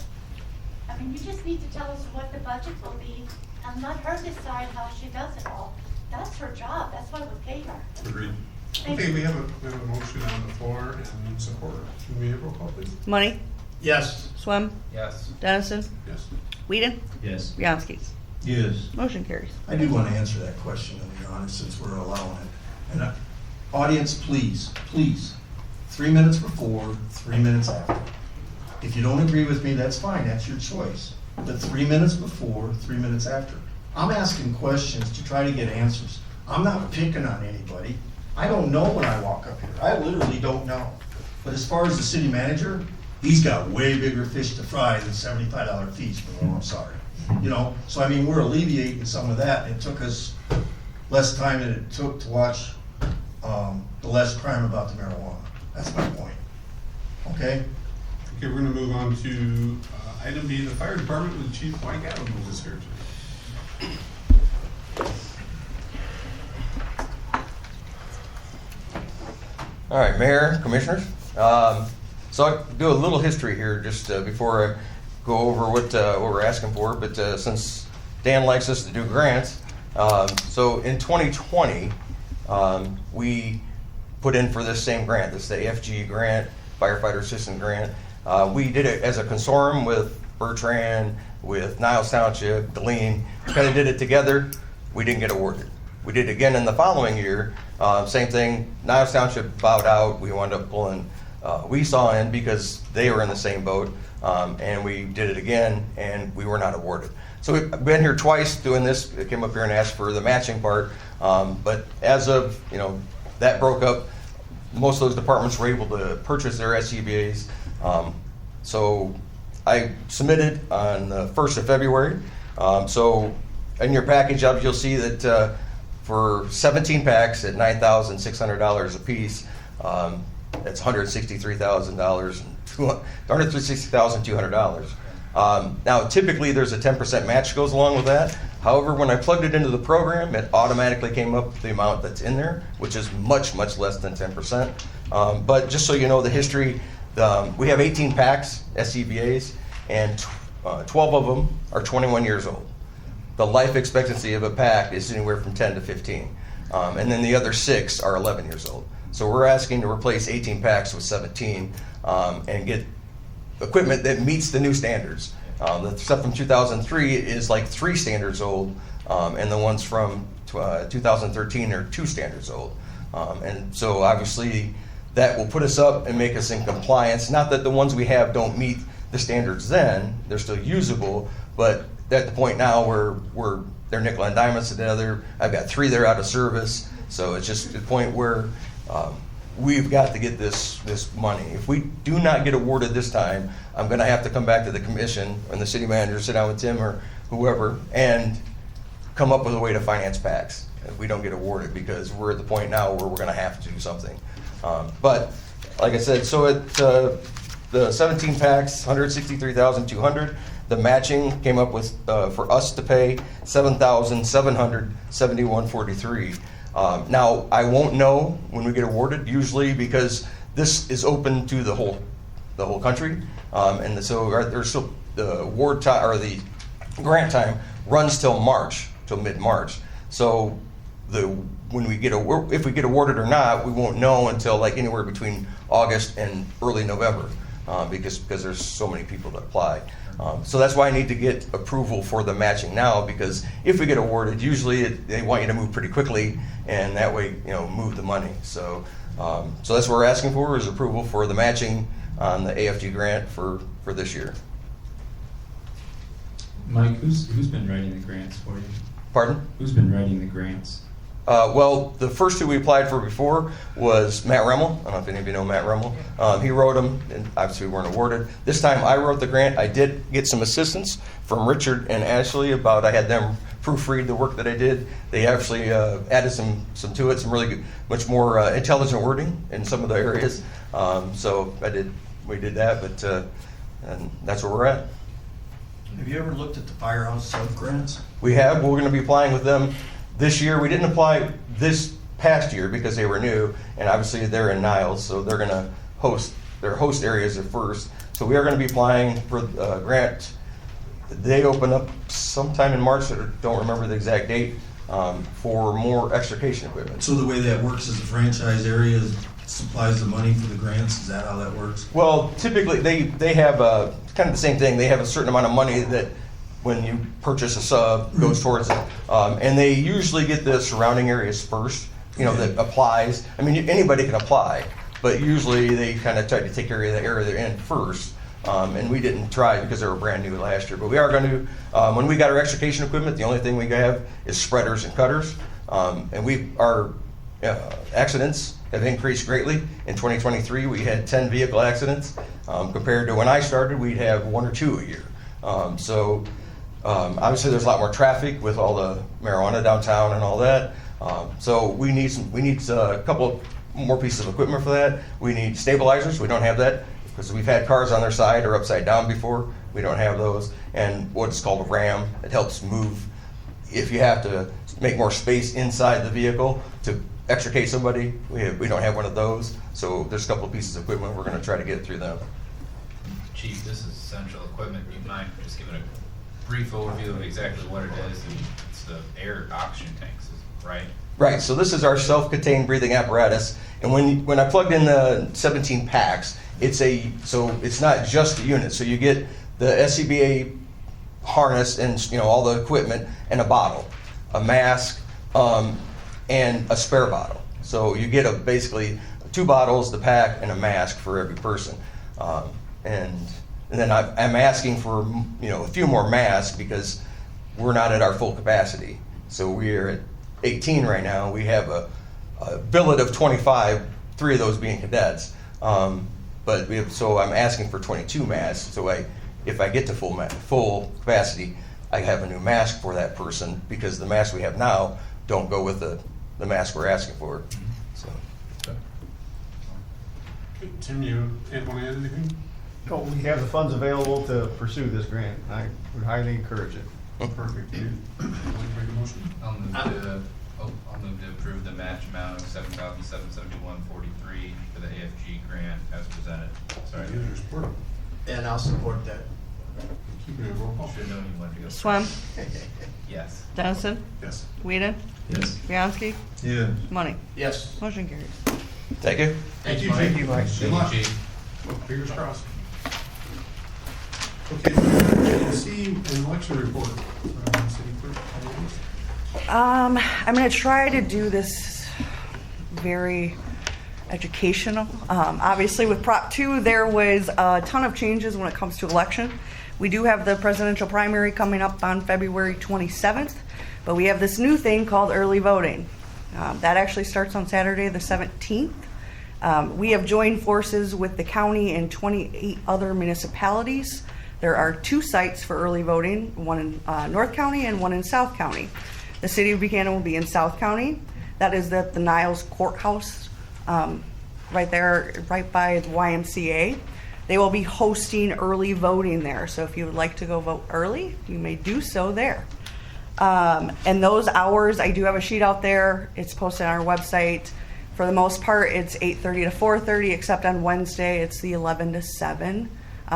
I mean, you just need to tell us what the budget will be and let her decide how she does it all. That's her job, that's why we pay her. Agreed. Thank Okay, you. we have a motion on the floor and support. Can we have roll call, please? Money, Yes. Swem, Yes. Dennison, Yes. Whedon, Yes. Bianskis. Yes. Motion carries. I do want to answer that question, to be honest, since we're allowing it. And audience, please, 3 minutes before, 3 minutes after. If you don't agree with me, that's fine, that's your choice. But 3 minutes before, 3 minutes after. I'm asking questions to try to get answers. I'm not picking on anybody. I don't know when I walk up here. I literally don't know. But as far as the city manager, he's got way bigger fish to fry than $75 fees for I'm sorry. You know, so I mean, we're alleviating some of that. It took us less time than it took to watch the less crime about the marijuana. That's my point. Okay? Okay, we're gonna move on to item B, the fire department with Chief Mike Adams is here today. All right, Mayor, Commissioners. So I'll do a little history here just before I go over what we're asking for. But since Dan likes us to do grants, so in 2020, we put in for this same grant. This is the AFG grant, Firefighter Assistant Grant. We did it as a consortium with Bertrand, with Niles Township, Deline. Kind of did it together. We didn't get awarded. We did it again in the following year. Same thing. Niles Township bowed out. We wound up pulling Weesaw in because they were in the same boat, and we did it again, and we were not awarded. So we've been here twice doing this. I came up here and asked for the matching part, but as of that broke up, most of those departments were able to purchase their SCBA's. So I submitted on the 1st of February. So in your package, you'll see that for 17 packs at $9,600 a piece, that's $163,000, $160,200. Now, typically, there's a 10% match goes along with that. However, when I plugged it into the program, it automatically came up with the amount that's in there, which is much, much less than 10%. But just so you know the history, we have 18 packs, SCBA's, and 12 of them are 21 years old. The life expectancy of a pack is anywhere from 10 to 15. And then the other 6 are 11 years old. So we're asking to replace 18 packs with 17 and get equipment that meets the new standards. The stuff from 2003 is like 3 standards old, and the ones from 2013 are 2 standards old. And so obviously that will put us up and make us in compliance. Not that the ones we have don't meet the standards then, they're still usable, but at the point now where they're nickel and diamonds together. I've got 3 that are out of service, so it's just the point where we've got to get this money. If we do not get awarded this time, I'm going to have to come back to the commission and the city manager, sit down with Tim or whoever, and come up with a way to finance packs if we don't get awarded, because we're at the point now where we're going to have to do something. But like I said, so at the 17 packs, $163,200. The matching came up with for us to pay $7,771.43. Now, I won't know when we get awarded, usually because this is open to the whole country. And so there's still the award time, or the grant time runs till March, till mid-March. So when we if we get awarded or not, we won't know until like anywhere between August and early November, because there's so many people that apply. So that's why I need to get approval for the matching now, because if we get awarded, usually they want you to move pretty quickly, and that way, move the money. So that's what we're asking for, is approval for the matching on the AFG grant for this year. Mike, who's been writing the grants for you? Pardon? Who's been writing the grants? Well, the first two we applied for before was Matt Remmel. I don't know if any of you know Matt Remmel. He wrote them, and obviously we weren't awarded. This time I wrote the grant. I did get some assistance from Richard and Ashley I had them proofread the work that I did. They actually added some to it, some really good, much more intelligent wording in some of the areas. So we did that, but and that's where we're at. Have you ever looked at the firehouse sub-grants? We have. We're going to be applying with them this year. We didn't apply this past year because they were new, and obviously they're in Niles, so they're going to their host areas are first. So we are going to be applying for a grant. They open up sometime in March, I don't remember the exact date, for more extrication equipment. So the way that works is the franchise area supplies the money for the grants? Is that how that works? Well, typically they have kind of the same thing. They have a certain amount of money that when you purchase a sub goes towards it. And they usually get the surrounding areas first, that applies. I mean, anybody can apply, but usually they kind of try to take care of the area they're in first. And we didn't try because they were brand new last year. But we are going to, when we got our extrication equipment, the only thing we have is spreaders and cutters. And our accidents have increased greatly. In 2023, we had 10 vehicle accidents. Compared to when I started, we'd have 1 or 2 a year. Obviously, there's a lot more traffic with all the marijuana downtown and all that. So we need a couple more pieces of equipment for that. We need stabilizers. We don't have that because we've had cars on their side or upside down before. We don't have those. And what's called a ram. It helps move if you have to make more space inside the vehicle to extricate somebody. We don't have one of those. So there's a couple of pieces of equipment we're going to try to get through them. Chief, this is essential equipment. Do you mind just giving a brief overview of exactly what it is? It's the air oxygen tanks, right? Right. So this is our self-contained breathing apparatus. And when I plugged in the 17 packs, it's not just the unit. So you get the SCBA harness and all the equipment and a bottle, a mask, and a spare bottle. So you get basically 2 bottles, the pack, and a mask for every person. And then I'm asking for a few more masks because we're not at our full capacity. So we're at 18 right now. We have a billet of 25, 3 of those being cadets. So I'm asking for 22 masks. So if I get to full capacity, I have a new mask for that person because the masks we have now don't go with the mask we're asking for. So. Okay, Tim, you want to add anything? No, we have the funds available to pursue this grant. I would highly encourage it. Perfect. Would you like to make a motion? I'll move to approve the match amount of $7,771.43 for the AFG grant as presented. Sorry. Your support. And I'll support that. Keeping it roll call. Should have known you wanted to go. Swam, Yes. Dennison, Yes. Whedon, Yes. Bianski, Yeah. Money. Yes. Motion carries. Thank you. Thank you, Thank you, Mike. Mike. Good Thank luck. you, Chief. Fingers crossed. Okay, see an election report. City clerk. I'm going to try to do this very educational. Obviously, with Prop 2, there was a ton of changes when it comes to election. We do have the presidential primary coming up on February 27th, but we have this new thing called early voting. That actually starts on Saturday the 17th. We have joined forces with the county and 28 other municipalities. There are 2 sites for early voting, one in North County and one in South County. The city of Buchanan will be in South County. That is at the Niles Courthouse, right there, right by the YMCA. They will be hosting early voting there. So if you would like to go vote early, you may do so there. And those hours, I do have a sheet out there. It's posted on our website. For the most part, it's 8:30 to 4:30, except on Wednesday, it's the 11 to 7.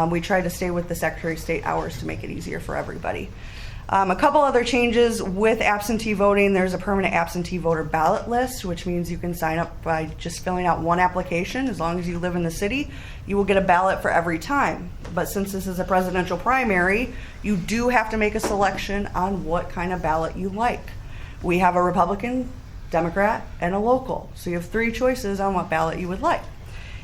We tried to stay with the Secretary of State hours to make it easier for everybody. A couple other changes with absentee voting. There's a permanent absentee voter ballot list, which means you can sign up by just filling out one application. As long as you live in the city, you will get a ballot for every time. But since this is a presidential primary, you do have to make a selection on what kind of ballot you like. We have a Republican, Democrat, and a local. So you have 3 choices on what ballot you would like.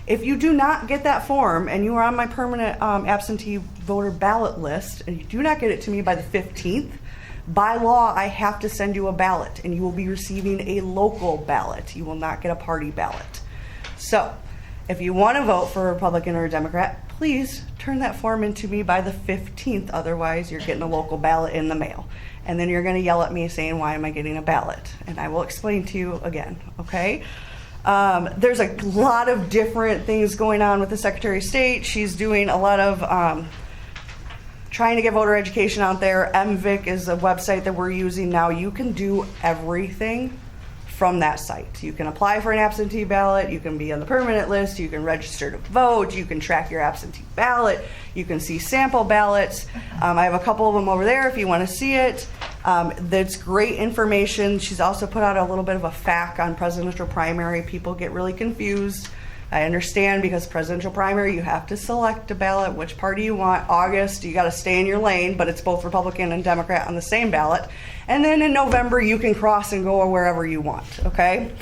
If you do not get that form and you are on my permanent absentee voter ballot list and you do not get it to me by the 15th, by law, I have to send you a ballot and you will be receiving a local ballot. You will not get a party ballot. So if you want to vote for a Republican or a Democrat, please turn that form into me by the 15th. Otherwise, you're getting a local ballot in the mail. And then you're going to yell at me saying, why am I getting a ballot? And I will explain to you again, okay? There's a lot of different things going on with the Secretary of State. She's doing a lot of trying to get voter education out there. MVIC is a website that we're using now. You can do everything from that site. You can apply for an absentee ballot, you can be on the permanent list, you can register to vote, you can track your absentee ballot, you can see sample ballots. I have a couple of them over there if you want to see it. That's great information. She's also put out a little bit of a FAQ on presidential primary. People get really confused. I understand, because presidential primary, you have to select a ballot, which party you want. August, you got to stay in your lane, but it's both Republican and Democrat on the same ballot. And then in November, you can cross and go wherever you want, okay?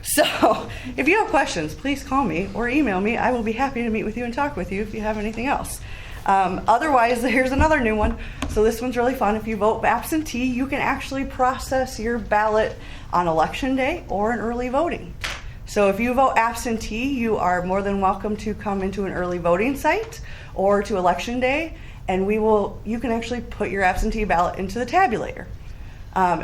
So if you have questions, please call me or email me. I will be happy to meet with you and talk with you if you have anything else. Otherwise, here's another new one. So this one's really fun. If you vote absentee, you can actually process your ballot on election day or in early voting. So if you vote absentee, you are more than welcome to come into an early voting site or to election day, and you can actually put your absentee ballot into the tabulator.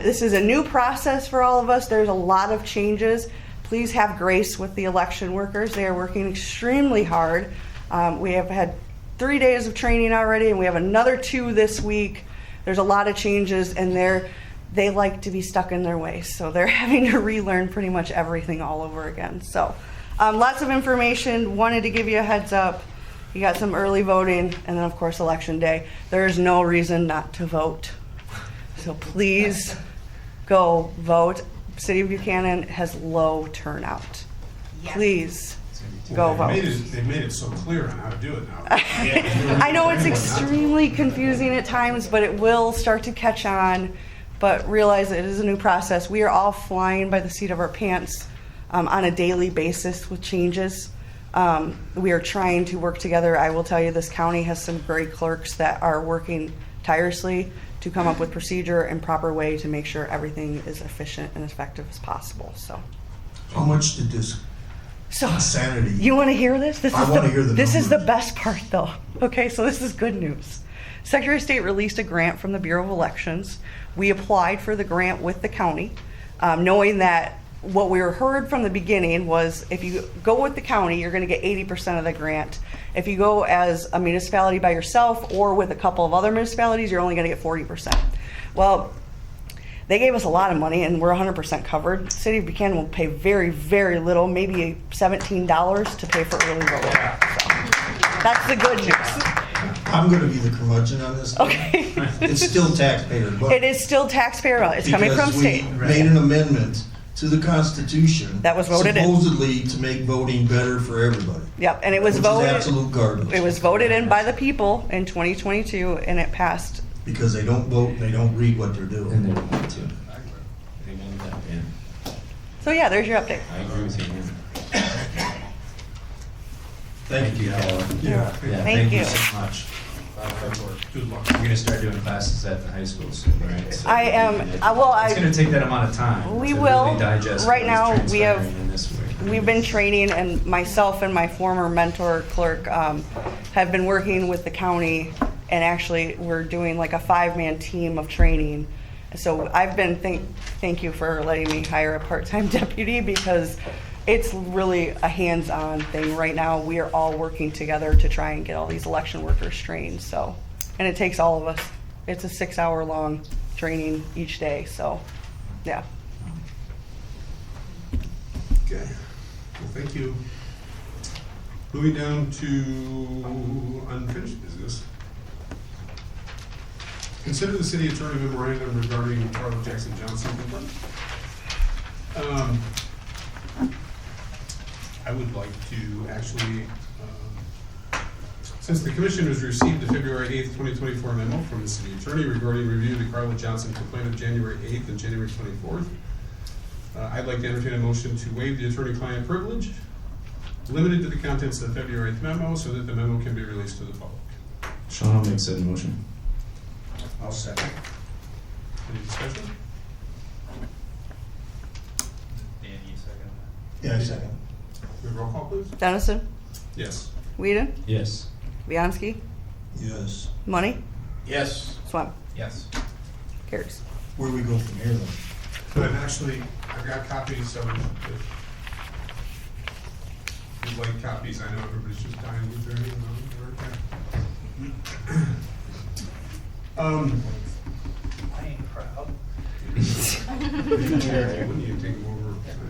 This is a new process for all of us. There's a lot of changes. Please have grace with the election workers. They are working extremely hard. We have had 3 days of training already, and we have another 2 this week. There's a lot of changes, and they like to be stuck in their ways, so they're having to relearn pretty much everything all over again. So lots of information. Wanted to give you a heads up. You got some early voting, and then of course election day. There is no reason not to vote, so please go vote. City of Buchanan has low turnout. Please go vote. They made it so clear on how to do it now. I know it's extremely confusing at times, but it will start to catch on. But realize it is a new process. We are all flying by the seat of our pants on a daily basis with changes. We are trying to work together. I will tell you, this county has some great clerks that are working tirelessly to come up with procedure and proper way to make sure everything is efficient and effective as possible. So, How much did this insanity? You want to hear this? I want to hear the This is numbers. the best part, though. Okay, so this is good news. Secretary of State released a grant from the Bureau of Elections. We applied for the grant with the county, knowing that what we heard from the beginning was if you go with the county, you're going to get 80% of the grant. If you go as a municipality by yourself or with a couple of other municipalities, you're only going to get 40%. Well, they gave us a lot of money, and we're 100% covered. The City of Buchanan will pay very, very little, maybe $17 to pay for early voting. So that's the good news. I'm going to be the curmudgeon on this. Okay. It's still taxpayer. But It is still taxpayer. It's coming from state. We made an amendment to the Constitution that was voted supposedly to make voting better for everybody. Yep, and it was which voted. Is absolute garbage. It was voted in by the people in 2022, and it passed. Because they don't vote and they don't read what they're doing. And they don't want to. So yeah, there's your update. I agree with you. Thank you, Alan. Yeah. Thank you so much. Good luck. You're going to start doing classes at the high school soon, right? So I am. It's going to take that amount of time. We to will. Really digest Right what now, is we have. transpiring in this week. We've been training, and myself and my former mentor clerk have been working with the county, and actually we're doing like a 5-man team of training. So I've been thank you for letting me hire a part-time deputy, because it's really a hands-on thing right now. We are all working together to try and get all these election workers trained. So, and it takes all of us. It's a 6-hour long training each day. So, yeah. Okay, well, thank you. Moving down to unfinished business. Consider the city attorney memorandum regarding Carla Jackson Johnson complaint. I would like to actually, since the commission has received the February 8th, 2024 memo from the city attorney regarding review of the Carla Johnson complaint of January 8th and January 24th, I'd like to entertain a motion to waive the attorney-client privilege, limited to the contents of the February 8th memo, so that the memo can be released to the public. Sean will make said motion. I'll second. Any discussion? Dan, you second that? Yeah, I second. We have roll call, please? Dennison, Yes. Whedon, Yes. Bianski, Yes. Money, Yes. Swam. Yes. Carries. Where do we go from here then? I've got copies, so if you'd like copies, I know everybody's just dying with their name on it. I ain't proud. Wouldn't you take them over?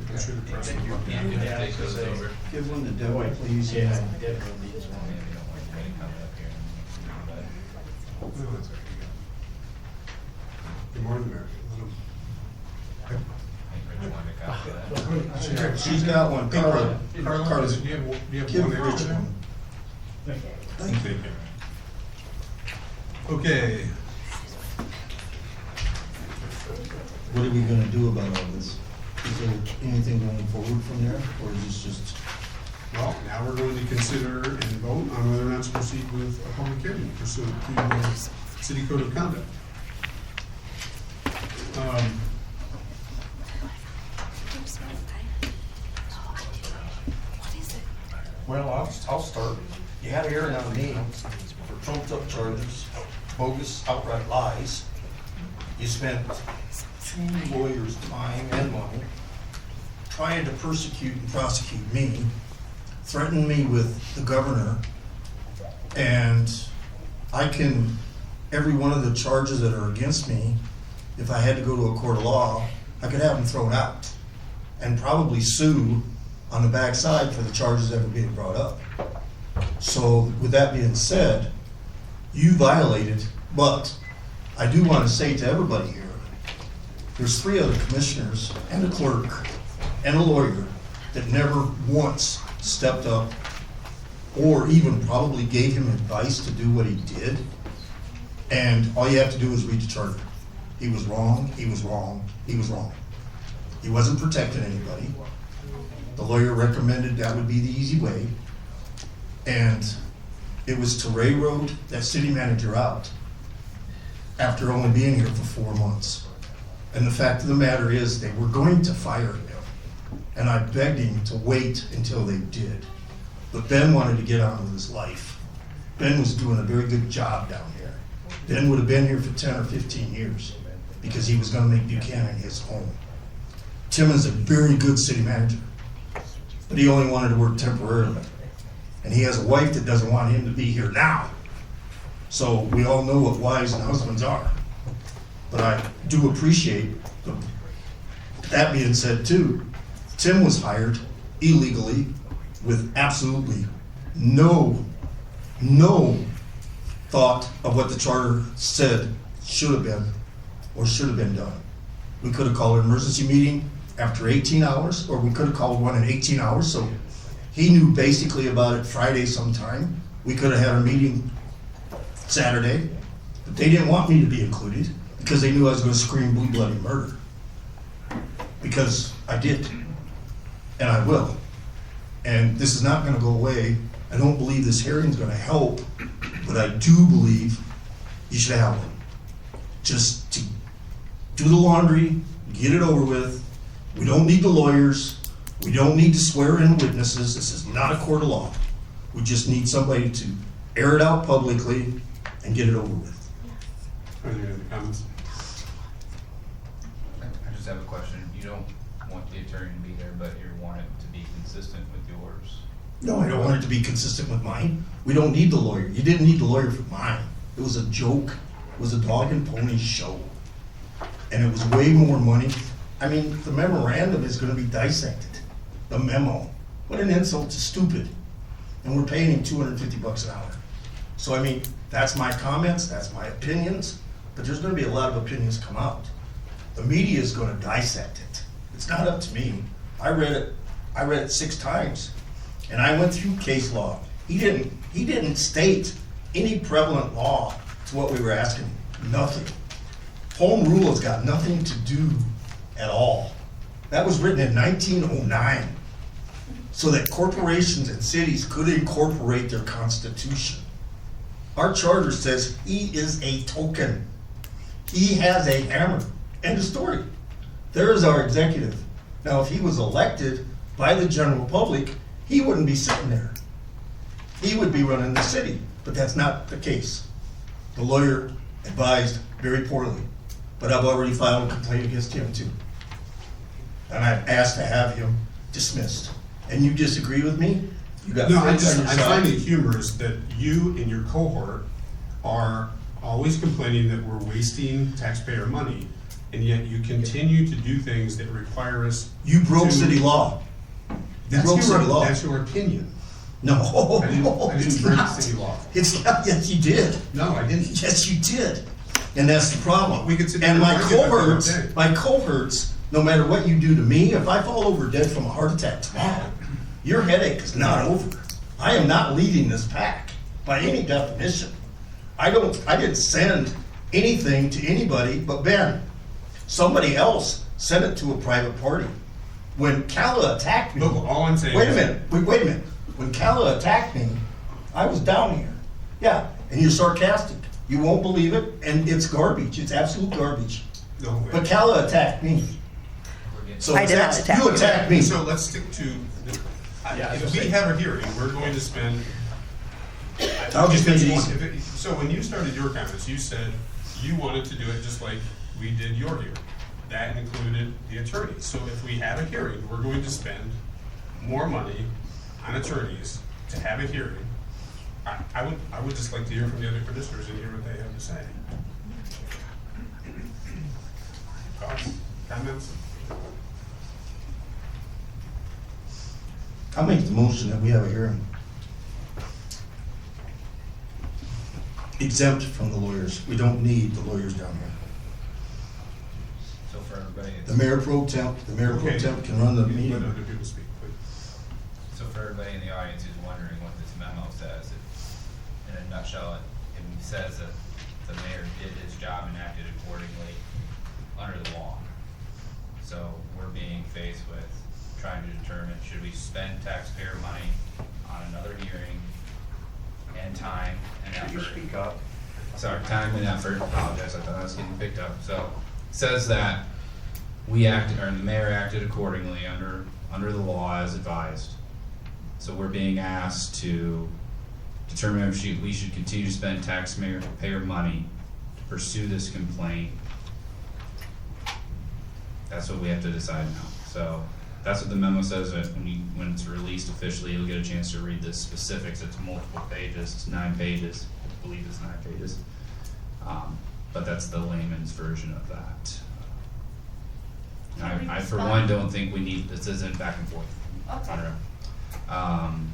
I'm sure the press would love Yeah, that. take those over. Give one to Debbie, please. Yeah, Deborah needs one. Maybe you don't want me to come up here and, No, that's all right. The more the merrier. Let 'em- I think Rich wanted to copy that. She's got one. Carla. Carla, do you have Give one Rich extra? one. Thank you. Okay, What are we gonna do about all this? Is there anything going forward from there, or is this just? well, now we're going to consider and vote on whether or not to proceed with a public hearing pursuant to the city code of conduct. Well, I'll start. You had a hearing on me for trumped up charges, bogus outright lies. You spent 2 lawyers' time and money trying to persecute and prosecute me, threaten me with the governor, and every one of the charges that are against me, if I had to go to a court of law, I could have them thrown out and probably sue on the backside for the charges ever being brought up. So with that being said, you violated, but I do want to say to everybody here, there's 3 other commissioners and a clerk and a lawyer that never once stepped up or even probably gave him advice to do what he did. And all you have to do is read the charter. He was wrong, he was wrong, he was wrong. He wasn't protecting anybody. The lawyer recommended that would be the easy way. And it was to railroad that city manager out after only being here for 4 months. And the fact of the matter is, they were going to fire him. And I begged him to wait until they did. But Ben wanted to get on with his life. Ben was doing a very good job down here. Ben would have been here for 10 or 15 years because he was going to make Buchanan his home. Tim is a very good city manager, but he only wanted to work temporarily. And he has a wife that doesn't want him to be here now. So we all know what wives and husbands are. But I do appreciate, that being said too, Tim was hired illegally with absolutely no thought of what the charter said should have been or should have been done. We could have called an emergency meeting after 18 hours, or we could have called one in 18 hours, so he knew basically about it Friday sometime. We could have had a meeting Saturday, but they didn't want me to be included because they knew I was going to scream blue bloody murder. Because I did, and I will. And this is not going to go away. I don't believe this hearing is going to help, but I do believe you should have one. Just to do the laundry, get it over with. We don't need the lawyers. We don't need to swear in witnesses. This is not a court of law. We just need somebody to air it out publicly and get it over with. Are there any other comments? I just have a question. You don't want the attorney to be there, but you want it to be consistent with yours. No, I don't want it to be consistent with mine. We don't need the lawyer. You didn't need the lawyer for mine. It was a joke. It was a dog and pony show. and it was way more money. I mean, the memorandum is gonna be dissected, the memo. What an insult to stupid. And we're paying him $250 an hour. So I mean, that's my comments, that's my opinions, but there's gonna be a lot of opinions come out. The media is gonna dissect it. It's not up to me. I read it 6 times, and I went through case law. He didn't state any prevalent law to what we were asking. Nothing. Home rule has got nothing to do at all. That was written in 1909, so that corporations and cities could incorporate their constitution. Our charter says he is a token. He has a hammer. End of story. There is our executive. Now, if he was elected by the general public, he wouldn't be sitting there. He would be running the city, but that's not the case. The lawyer advised very poorly, but I've already filed a complaint against him too. And I've asked to have him dismissed. And you disagree with me? You got No, friends on your I side? find it humorous that you and your cohort are always complaining that we're wasting taxpayer money, and yet you continue to do things that require us. You broke to- city law. You That's broke city law. That's your opinion. No, I didn't it's break not. city law. It's not. Yes, you did. No, I didn't. Yes, you did. And that's the problem. We could sit And here my and argue about that all cohorts, day. no matter what you do to me, if I fall over dead from a heart attack tomorrow, your headache is not over. I am not leading this pack by any definition. I didn't send anything to anybody but Ben. Somebody else sent it to a private party. When Calla attacked me. Look, all I'm saying Wait a is- minute, wait a minute. When Calla attacked me, I was down here. Yeah, and you're sarcastic. You won't believe it, and it's garbage. It's absolute garbage. No way. But Calla attacked me. So I did not attack you you. attacked me. So let's stick to, if we have a hearing, we're going to spend. I'll just make it if easy. it- So when you started your comments, you said you wanted to do it just like we did your hearing. That included the attorneys. So if we have a hearing, we're going to spend more money on attorneys to have a hearing. I would just like to hear from the other commissioners and hear what they have to say. Thoughts, comments? I'll make the motion that we have a hearing. Exempt from the lawyers. We don't need the lawyers down here. So for everybody, The mayor pro temp can run the Let meeting. other people speak, please. so for everybody in the audience who's wondering what this memo says, in a nutshell, it says that the mayor did his job and acted accordingly under the law. So we're being faced with trying to determine, should we spend taxpayer money on another hearing and time and effort? Could you speak up? Sorry, time and effort, apologize, I thought I was getting picked up. So, it says that we acted, or the mayor acted accordingly under the law as advised. So we're being asked to determine if we should continue to spend taxpayer money to pursue this complaint. That's what we have to decide now. So, that's what the memo says, that when it's released officially, you'll get a chance to read the specifics. It's multiple pages, it's 9 pages, I believe it's 9 pages. But that's the layman's version of that. And I for one, don't think we need, this isn't back and forth. Okay. I don't know.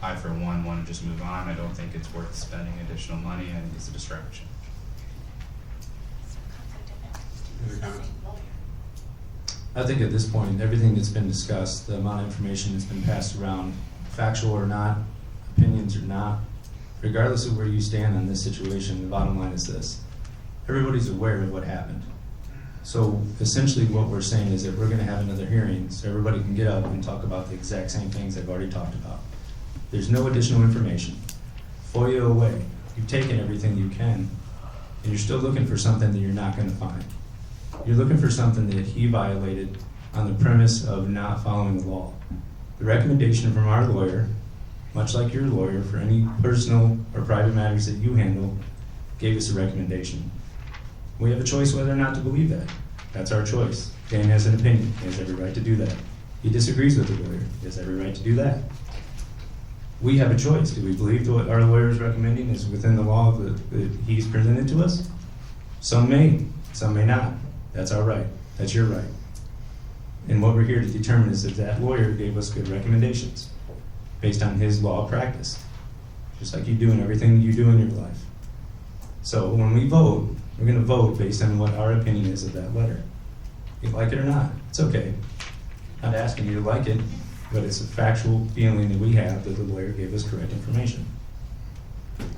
I for one want to just move on. I don't think it's worth spending additional money. I think it's a distraction. Any comments? I think at this point, everything that's been discussed, the amount of information that's been passed around, factual or not, opinions or not, regardless of where you stand on this situation, the bottom line is this. Everybody's aware of what happened. So essentially what we're saying is that we're going to have another hearing so everybody can get up and talk about the exact same things they've already talked about. There's no additional information. FOIA away. You've taken everything you can, and you're still looking for something that you're not going to find. You're looking for something that he violated on the premise of not following the law. The recommendation from our lawyer, much like your lawyer for any personal or private matters that you handle, gave us a recommendation. We have a choice whether or not to believe that. That's our choice. Dan has an opinion. He has every right to do that. He disagrees with the lawyer. He has every right to do that. We have a choice. Do we believe that what our lawyer is recommending is within the law that he's presented to us? Some may not. That's our right. That's your right. And what we're here to determine is that that lawyer gave us good recommendations based on his law of practice, just like you do in everything you do in your life. So when we vote, we're going to vote based on what our opinion is of that letter. You like it or not, it's okay. I'm not asking you to like it, but it's a factual feeling that we have that the lawyer gave us correct information.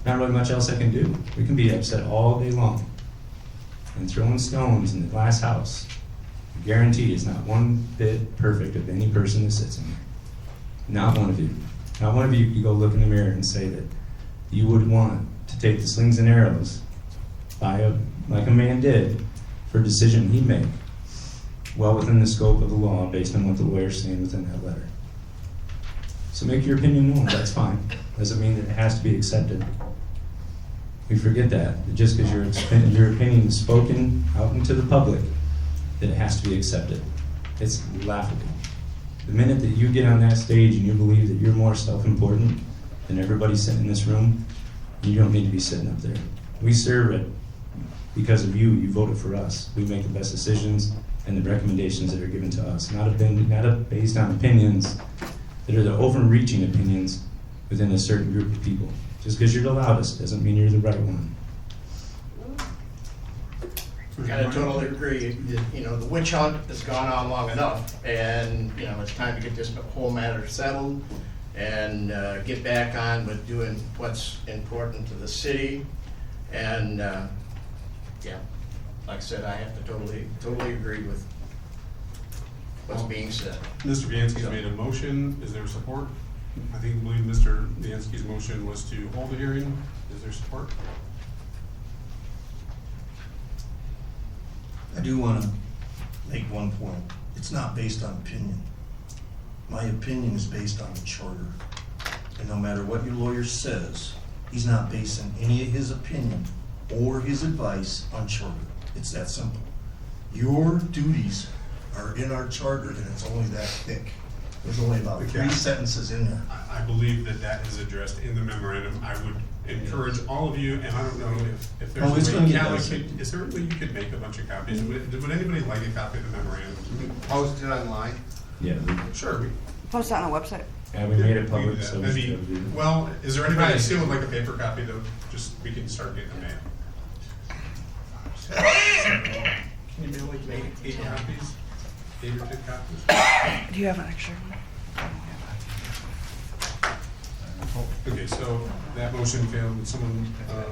Not really much else I can do. We can be upset all day long and throwing stones in the glass house. I guarantee it's not one bit perfect of any person that sits in there. Not one of you. Not one of you could go look in the mirror and say that you would want to take the slings and arrows like a man did for a decision he made well within the scope of the law based on what the lawyer's saying within that letter. So make your opinion known, that's fine. Doesn't mean that it has to be accepted. We forget that just because your opinion is spoken out into the public, that it has to be accepted. It's laughable. The minute that you get on that stage and you believe that you're more self-important than everybody sitting in this room, you don't need to be sitting up there. We serve it because of you. You voted for us. We make the best decisions and the recommendations that are given to us, not based on opinions that are the overreaching opinions within a certain group of people. Just because you're the loudest doesn't mean you're the right one. I totally agree. The witch hunt has gone on long enough, and, it's time to get this whole matter settled and get back on with doing what's important to the city. And, like I said, I have to totally agree with what's being said. Mr. Vianski's made a motion. Is there support? I believe Mr. Vianski's motion was to hold the hearing. Is there support? I do want to make one point. It's not based on opinion. My opinion is based on the charter. And no matter what your lawyer says, he's not basing any of his opinion or his advice on charter. It's that simple. Your duties are in our charter, and it's only that thick. There's only about 3 sentences in there. I believe that is addressed in the memorandum. I would encourage all of you, and I don't know if there's it's a way gonna you get allocate, is there a way you could make a bunch of copies? Would anybody like a copy of the memorandum? Post it online? Yeah. Sure. Post it on the website. And we made it We can do public, that. so I we should mean, do it. well, is there anybody that still would like a paper copy though? Just, we can start getting the mail. Can you mail like 8 copies? 8 or 10 copies? Do you have an extra one? Okay, so that motion failed. Would someone, I don't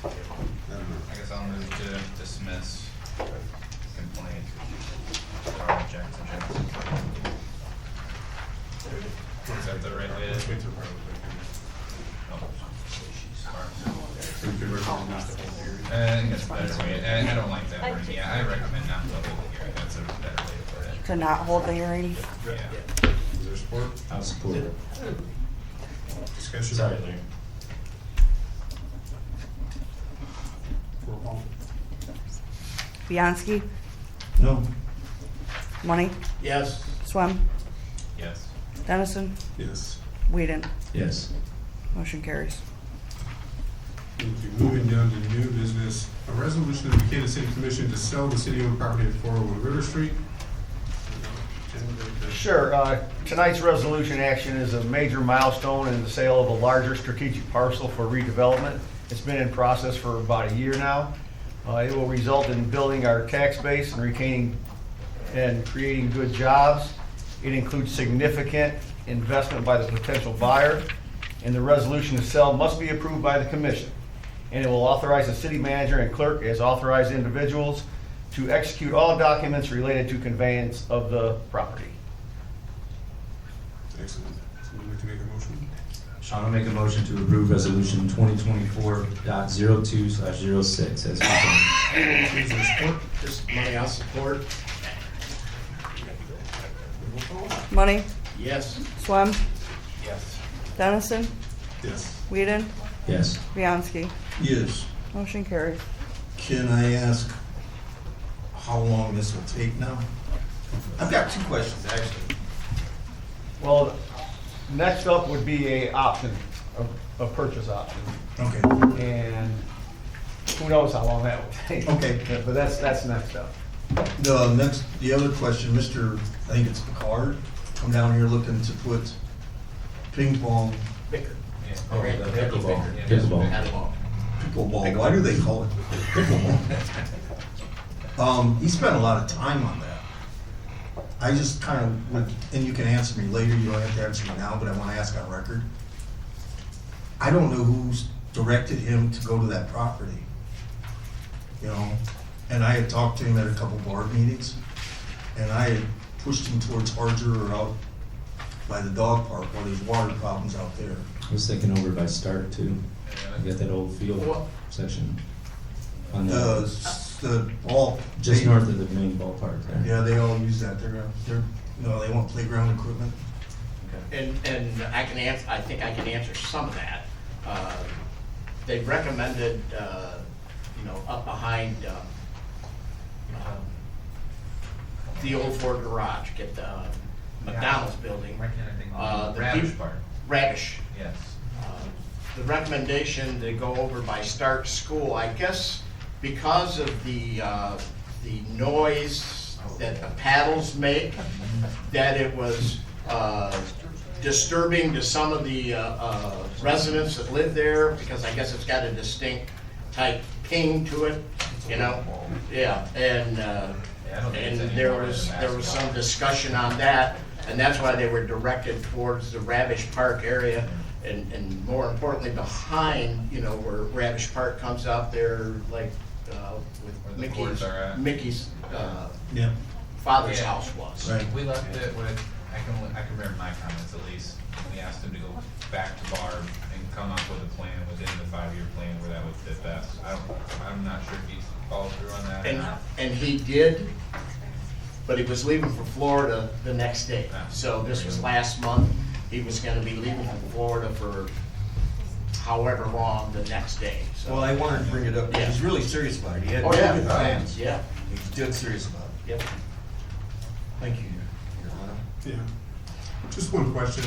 know. I guess I'll move to dismiss complaint. Charlotte Jackson Johnson. Is that the right way Let's to? wait till Carla's Oh, We could recommend not to hold the hearing. I think that's a better way. I don't like that word. Yeah, I recommend not to hold the hearing. That's a better way to put it. To not hold the hearing? Yeah. Is there support? I'll support it. Discussion? Sorry, Larry. Roll call. Bianski? No. Money? Yes. Swem? Yes. Dennison? Yes. Whedon? Yes. Motion carries. We'll be moving down to new business. A resolution of the Buchanan City Commission to sell the city-owned property at 401 River Street. Sure. Tonight's resolution action is a major milestone in the sale of a larger strategic parcel for redevelopment. It's been in process for about a year now. It will result in building our tax base and retaining and creating good jobs. It includes significant investment by the potential buyer, and the resolution to sell must be approved by the commission. And it will authorize the city manager and clerk as authorized individuals to execute all documents related to conveyance of the property. Excellent. Someone like to make a motion? Sean will make a motion to approve resolution 2024.02/06 as presented. Is there support? Just money I'll support. Roll call. Money? Yes. Swem? Yes. Dennison? Yes. Whedon? Yes. Bianski? Yes. Motion carries. Can I ask how long this will take now? I've got 2 questions, actually. Well, next up would be a option, a purchase option. Okay. And who knows how long that will take. Okay. Yeah, but that's next up. The other question, Mr., I think it's Picard, come down here looking to put ping pong, Bicker. Oh, Right, the pickleball. Pickleball. pickleball, why do they call it pickleball? He spent a lot of time on that. I just kind of would, and you can answer me later, you don't have to answer me now, but I want to ask on record. I don't know who's directed him to go to that property. You know, and I had talked to him at a couple board meetings, and I had pushed him towards Harger or out by the dog park where there's water problems out there. I was thinking over by Start too. You got that old field section on The ball. just north of the main ballpark there. Yeah, they all use that. They're, they want playground equipment. And I can answer, I think I can answer some of that. They recommended, up behind the old Ford garage, get the McDonald's building. Why can't I think the of Radish Park? Radish. Yes. The recommendation to go over by Start School, I guess because of the noise that the paddles make, that it was disturbing to some of the residents that live there, because I guess it's got a distinct type ping to it, Yeah, and there was some discussion on that, and that's why they were directed towards the Radish Park area, and more importantly, behind, where Radish Park comes out there, like with Mickey's father's house was. Right. We left it with, I can remember my comments at least. We asked him to go back to Barb and come up with a plan within the 5-year plan where that would fit best. I'm not sure if he's followed through on that or not. And he did, but he was leaving for Florida the next day. So this was last month. He was gonna be leaving for Florida for however long the next day. So. Well, I wanted to bring it up, because he's really serious about it. He had Oh, yeah. really good plans. Yeah. He's dead serious about it. Yep. Thank you, Your Honor. Yeah. Just one question.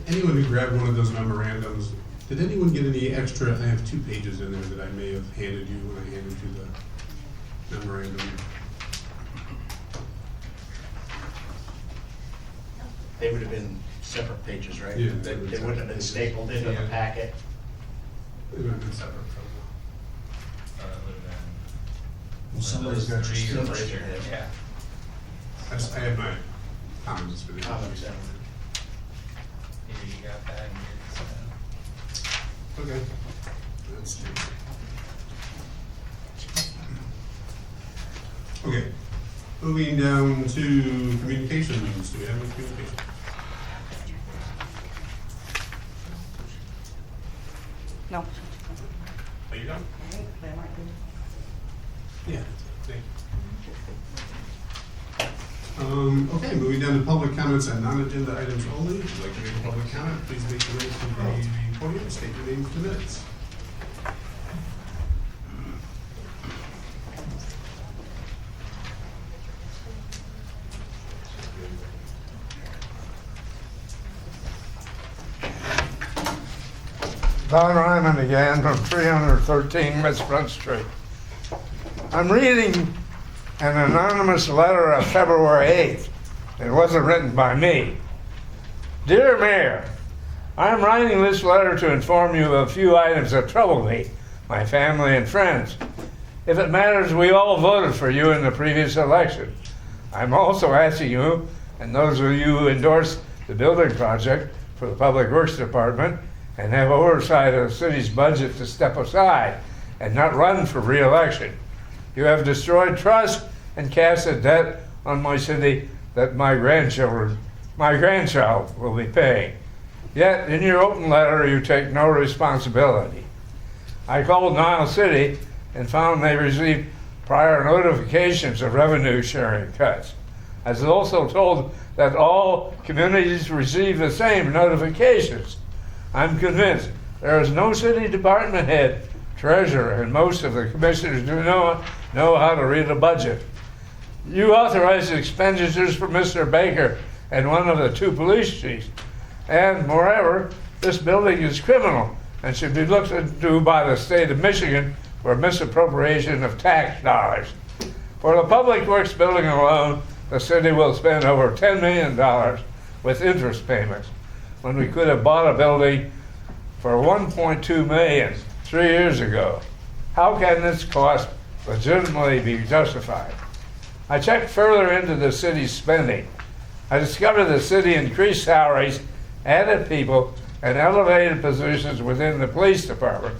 Anyone who grabbed one of those memorandums, did anyone get any extra? I have 2 pages in there that I may have handed you when I handed you the memorandum. They would have been separate pages, right? Yeah, They wouldn't have been stapled into the packet. It would have been separate from Well, somebody's got your signature. Yeah. I had my comments for the. Comments, yeah. You got that and Okay. That's true. Okay. Moving down to communications. Do we have any communications? No. Are you done? Yeah, thank you. Okay, moving down to public comments on non-agenda items only. If you'd like to make a public comment, please make your way to the podium, state your name for the minutes. Don Ryman again from 313 West Front Street. I'm reading an anonymous letter of February 8th. It wasn't written by me. Dear Mayor, I'm writing this letter to inform you of a few items that trouble me, my family, and friends. If it matters, we all voted for you in the previous election. I'm also asking you, and those of you who endorsed the building project for the Public Works Department and have oversight of the city's budget, to step aside and not run for re-election. You have destroyed trust and cast a debt on my city that my grandchild will be paying. Yet, in your open letter, you take no responsibility. I called Niles City and found they received prior notifications of revenue sharing cuts. I was also told that all communities receive the same notifications. I'm convinced there is no city department head, treasurer, and most of the commissioners do not know how to read a budget. You authorized expenditures for Mr. Baker and one of the 2 police chiefs. And moreover, this building is criminal and should be looked into by the state of Michigan for misappropriation of tax dollars. For the Public Works building alone, the city will spend over $10 million with interest payments, when we could have bought a building for $1.2 million 3 years ago. How can this cost legitimately be justified? I checked further into the city's spending. I discovered the city increased salaries, added people, and elevated positions within the police department.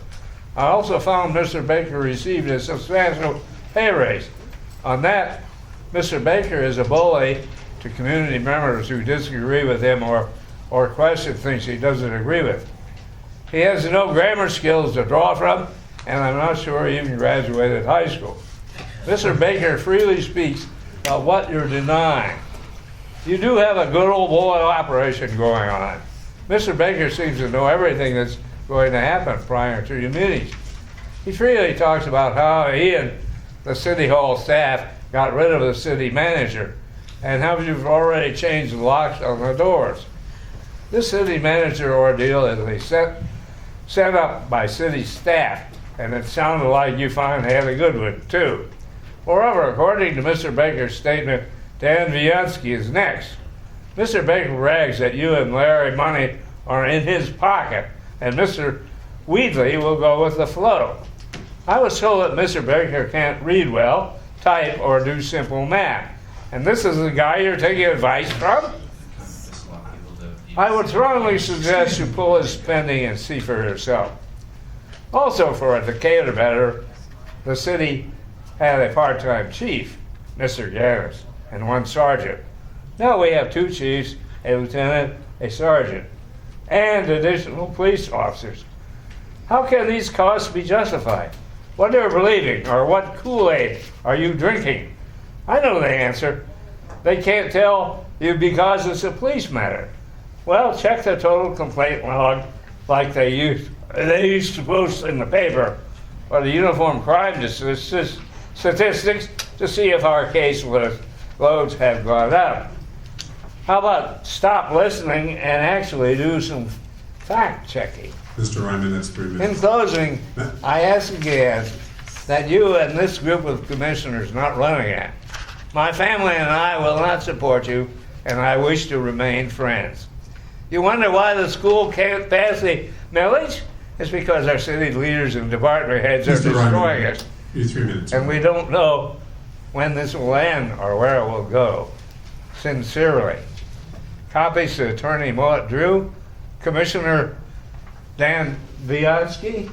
I also found Mr. Baker received a substantial pay raise. On that, Mr. Baker is a bully to community members who disagree with him or question things he doesn't agree with. He has no grammar skills to draw from, and I'm not sure he even graduated high school. Mr. Baker freely speaks about what you're denying. You do have a good old boy operation going on. Mr. Baker seems to know everything that's going to happen prior to your meetings. He freely talks about how he and the City Hall staff got rid of the city manager and how you've already changed the locks on the doors. This city manager ordeal is set up by city staff, and it sounded like you finally had a good one, too. Moreover, according to Mr. Baker's statement, Dan Viansky is next. Mr. Baker brags that you and Larry money are in his pocket, and Mr. Wheatley will go with the flow. I was told that Mr. Baker can't read well, type, or do simple math. And this is the guy you're taking advice from? I would strongly suggest you pull his spending and see for yourself. Also, for a decade or better, the city had a part-time chief, Mr. Gannis, and one sergeant. Now we have 2 chiefs, a lieutenant, a sergeant, and additional police officers. How can these costs be justified? What are you believing, or what Kool-Aid are you drinking? I know the answer. They can't tell you because it's a police matter. Well, check the total complaint log like they used to post in the paper, or the Uniform Crime Statistics to see if our case loads have gone up. How about stop listening and actually do some fact checking? Mr. Ryman, that's 3 minutes. In closing, I ask again that you and this group of commissioners not running it, my family and I will not support you, and I wish to remain friends. You wonder why the school can't pass the millage? It's because our city leaders and department heads are destroying us. You're 3 minutes. And we don't know when this will end or where it will go. Sincerely. Copies to Attorney Mullet Drew, Commissioner Dan Viansky.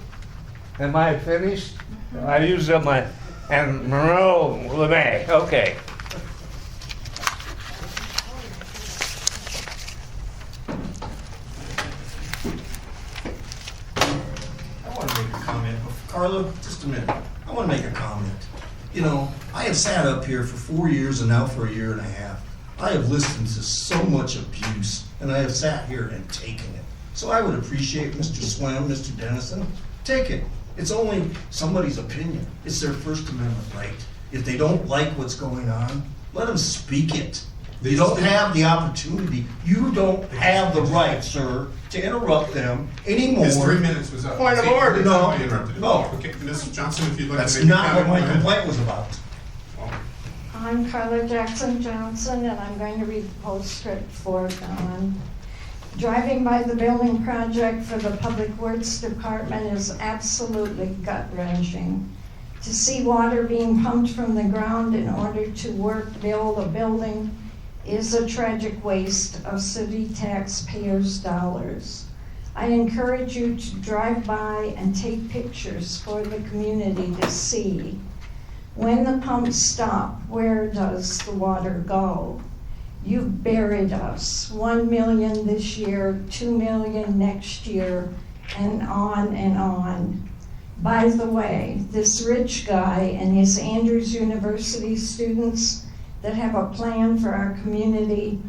Am I finished? I used up my, and Monroe LeMay. Okay. I want to make a comment. Carla, just a minute. I want to make a comment. You know, I have sat up here for 4 years and now for a year and a half. I have listened to so much abuse, and I have sat here and taken it. So I would appreciate Mr. Swam, Mr. Dennison, take it. It's only somebody's opinion. It's their First Amendment right. If they don't like what's going on, let them speak it. They don't have the opportunity. You don't have the right, sir, to interrupt them anymore. His 3 minutes was up. Point of order. No. No. Okay, Mrs. Johnson, if you'd like That's to make a not what comment, my go ahead. complaint was about. I'm Carla Jackson Johnson, and I'm going to read the postscript for Don. Driving by the building project for the Public Works Department is absolutely gut-wrenching. To see water being pumped from the ground in order to build a building is a tragic waste of city taxpayers' dollars. I encourage you to drive by and take pictures for the community to see. When the pumps stop, where does the water go? You've buried us. 1 million this year, 2 million next year, and on and on. By the way, this rich guy and his Andrews University students that have a plan for our community,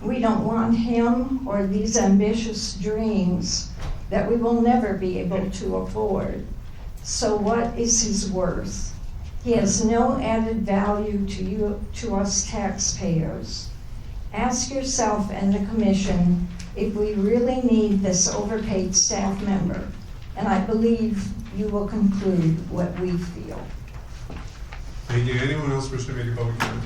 we don't want him or these ambitious dreams that we will never be able to afford. So what is his worth? He has no added value to us taxpayers. Ask yourself and the commission if we really need this overpaid staff member. and I believe you will conclude what we feel. Thank you. Anyone else wish to make a public comment?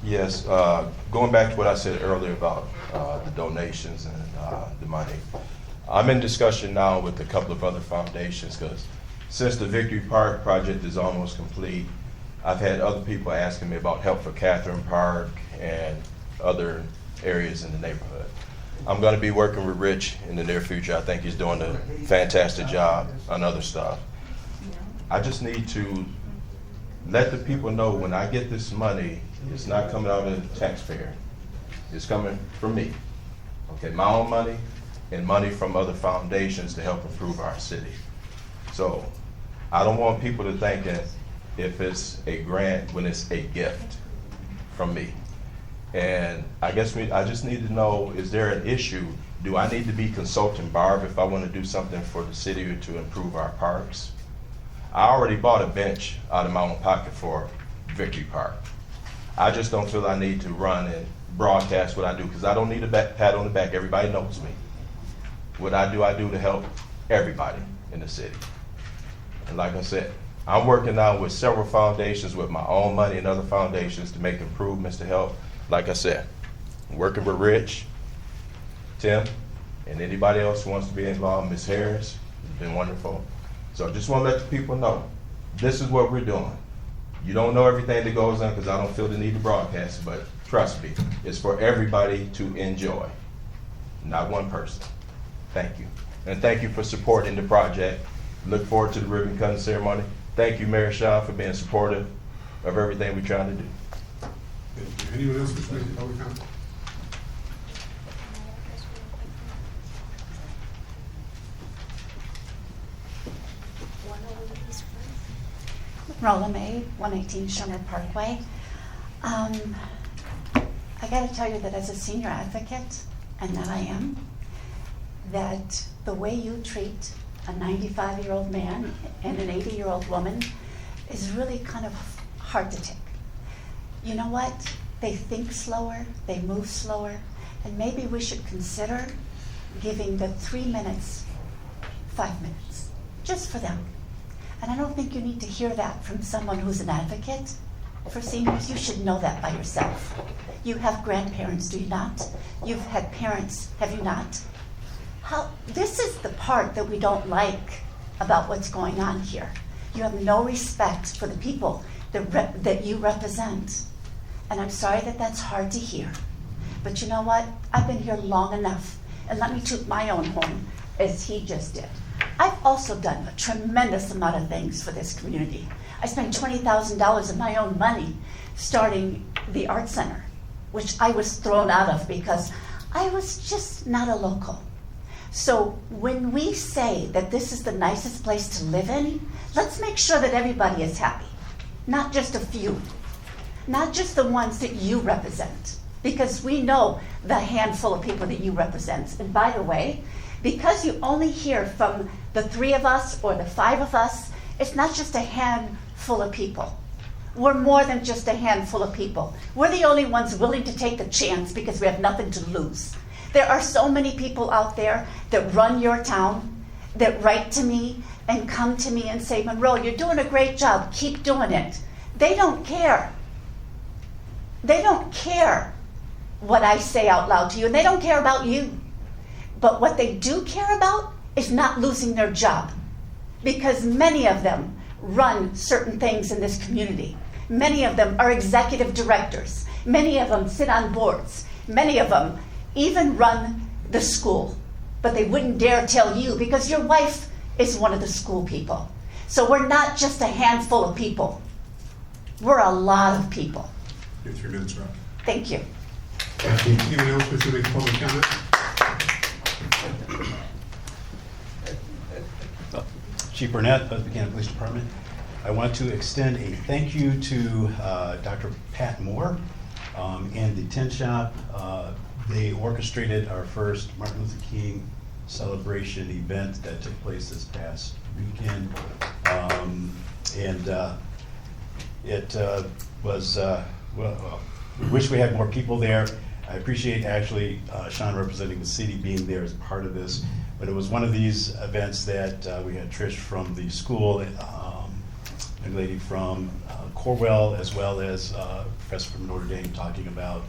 Yes, going back to what I said earlier about the donations and the money. I'm in discussion now with a couple of other foundations because since the Victory Park project is almost complete, I've had other people asking me about help for Catherine Park and other areas in the neighborhood. I'm going to be working with Rich in the near future. I think he's doing a fantastic job on other stuff. I just need to let the people know when I get this money, it's not coming out of the taxpayer. It's coming from me. Okay, my own money and money from other foundations to help improve our city. So I don't want people to think that if it's a grant when it's a gift from me. And I guess I just need to know, is there an issue? Do I need to be consulting Barb if I want to do something for the city or to improve our parks? I already bought a bench out of my own pocket for Victory Park. I just don't feel I need to run and broadcast what I do because I don't need a pat on the back. Everybody knows me. What I do to help everybody in the city. And like I said, I'm working now with several foundations with my own money and other foundations to make improvements to help. Like I said, I'm working with Rich, Tim, and anybody else who wants to be involved. Ms. Harris, it's been wonderful. So I just want to let the people know, this is what we're doing. You don't know everything that goes on because I don't feel the need to broadcast it, but trust me, it's for everybody to enjoy, not one person. Thank you. And thank you for supporting the project. Look forward to the ribbon cutting ceremony. Thank you, Mayor Shaw, for being supportive of everything we're trying to do. Thank you. Anyone else wish to make a public comment? Rolla May, 118 Sherman Parkway. I got to tell you that as a senior advocate, and that I am, that the way you treat a 95-year-old man and an 80-year-old woman is really kind of hard to take. You know what? They think slower, they move slower, and maybe we should consider giving the 3 minutes, 5 minutes, just for them. And I don't think you need to hear that from someone who's an advocate for seniors. You should know that by yourself. You have grandparents, do you not? You've had parents, have you not? This is the part that we don't like about what's going on here. You have no respect for the people that you represent. And I'm sorry that that's hard to hear. But you know what? I've been here long enough. And let me toot my own horn, as he just did. I've also done a tremendous amount of things for this community. I spent $20,000 of my own money starting the art center, which I was thrown out of because I was just not a local. So when we say that this is the nicest place to live in, let's make sure that everybody is happy, not just a few, not just the ones that you represent, because we know the handful of people that you represent. And by the way, because you only hear from the 3 of us or the 5 of us, it's not just a handful of people. We're more than just a handful of people. We're the only ones willing to take the chance because we have nothing to lose. There are so many people out there that run your town, that write to me and come to me and say, Monroe, you're doing a great job, keep doing it. They don't care. They don't care what I say out loud to you, and they don't care about you. But what they do care about is not losing their job, because many of them run certain things in this community. Many of them are executive directors. Many of them sit on boards. Many of them even run the school. But they wouldn't dare tell you because your wife is one of the school people. So we're not just a handful of people. We're a lot of people. Your 3 minutes are up. Thank you. Thank you. Anyone else wish to make a public comment? Chief Burnett of the Buchanan Police Department. I want to extend a thank you to Dr. Pat Moore and the Tin Shop. They orchestrated our first Martin Luther King celebration event that took place this past weekend. It was well, we wish we had more people there. I appreciate actually Sean representing the city being there as part of this, but it was one of these events that we had Trish from the school, a lady from Cornwell, as well as a professor from Notre Dame talking about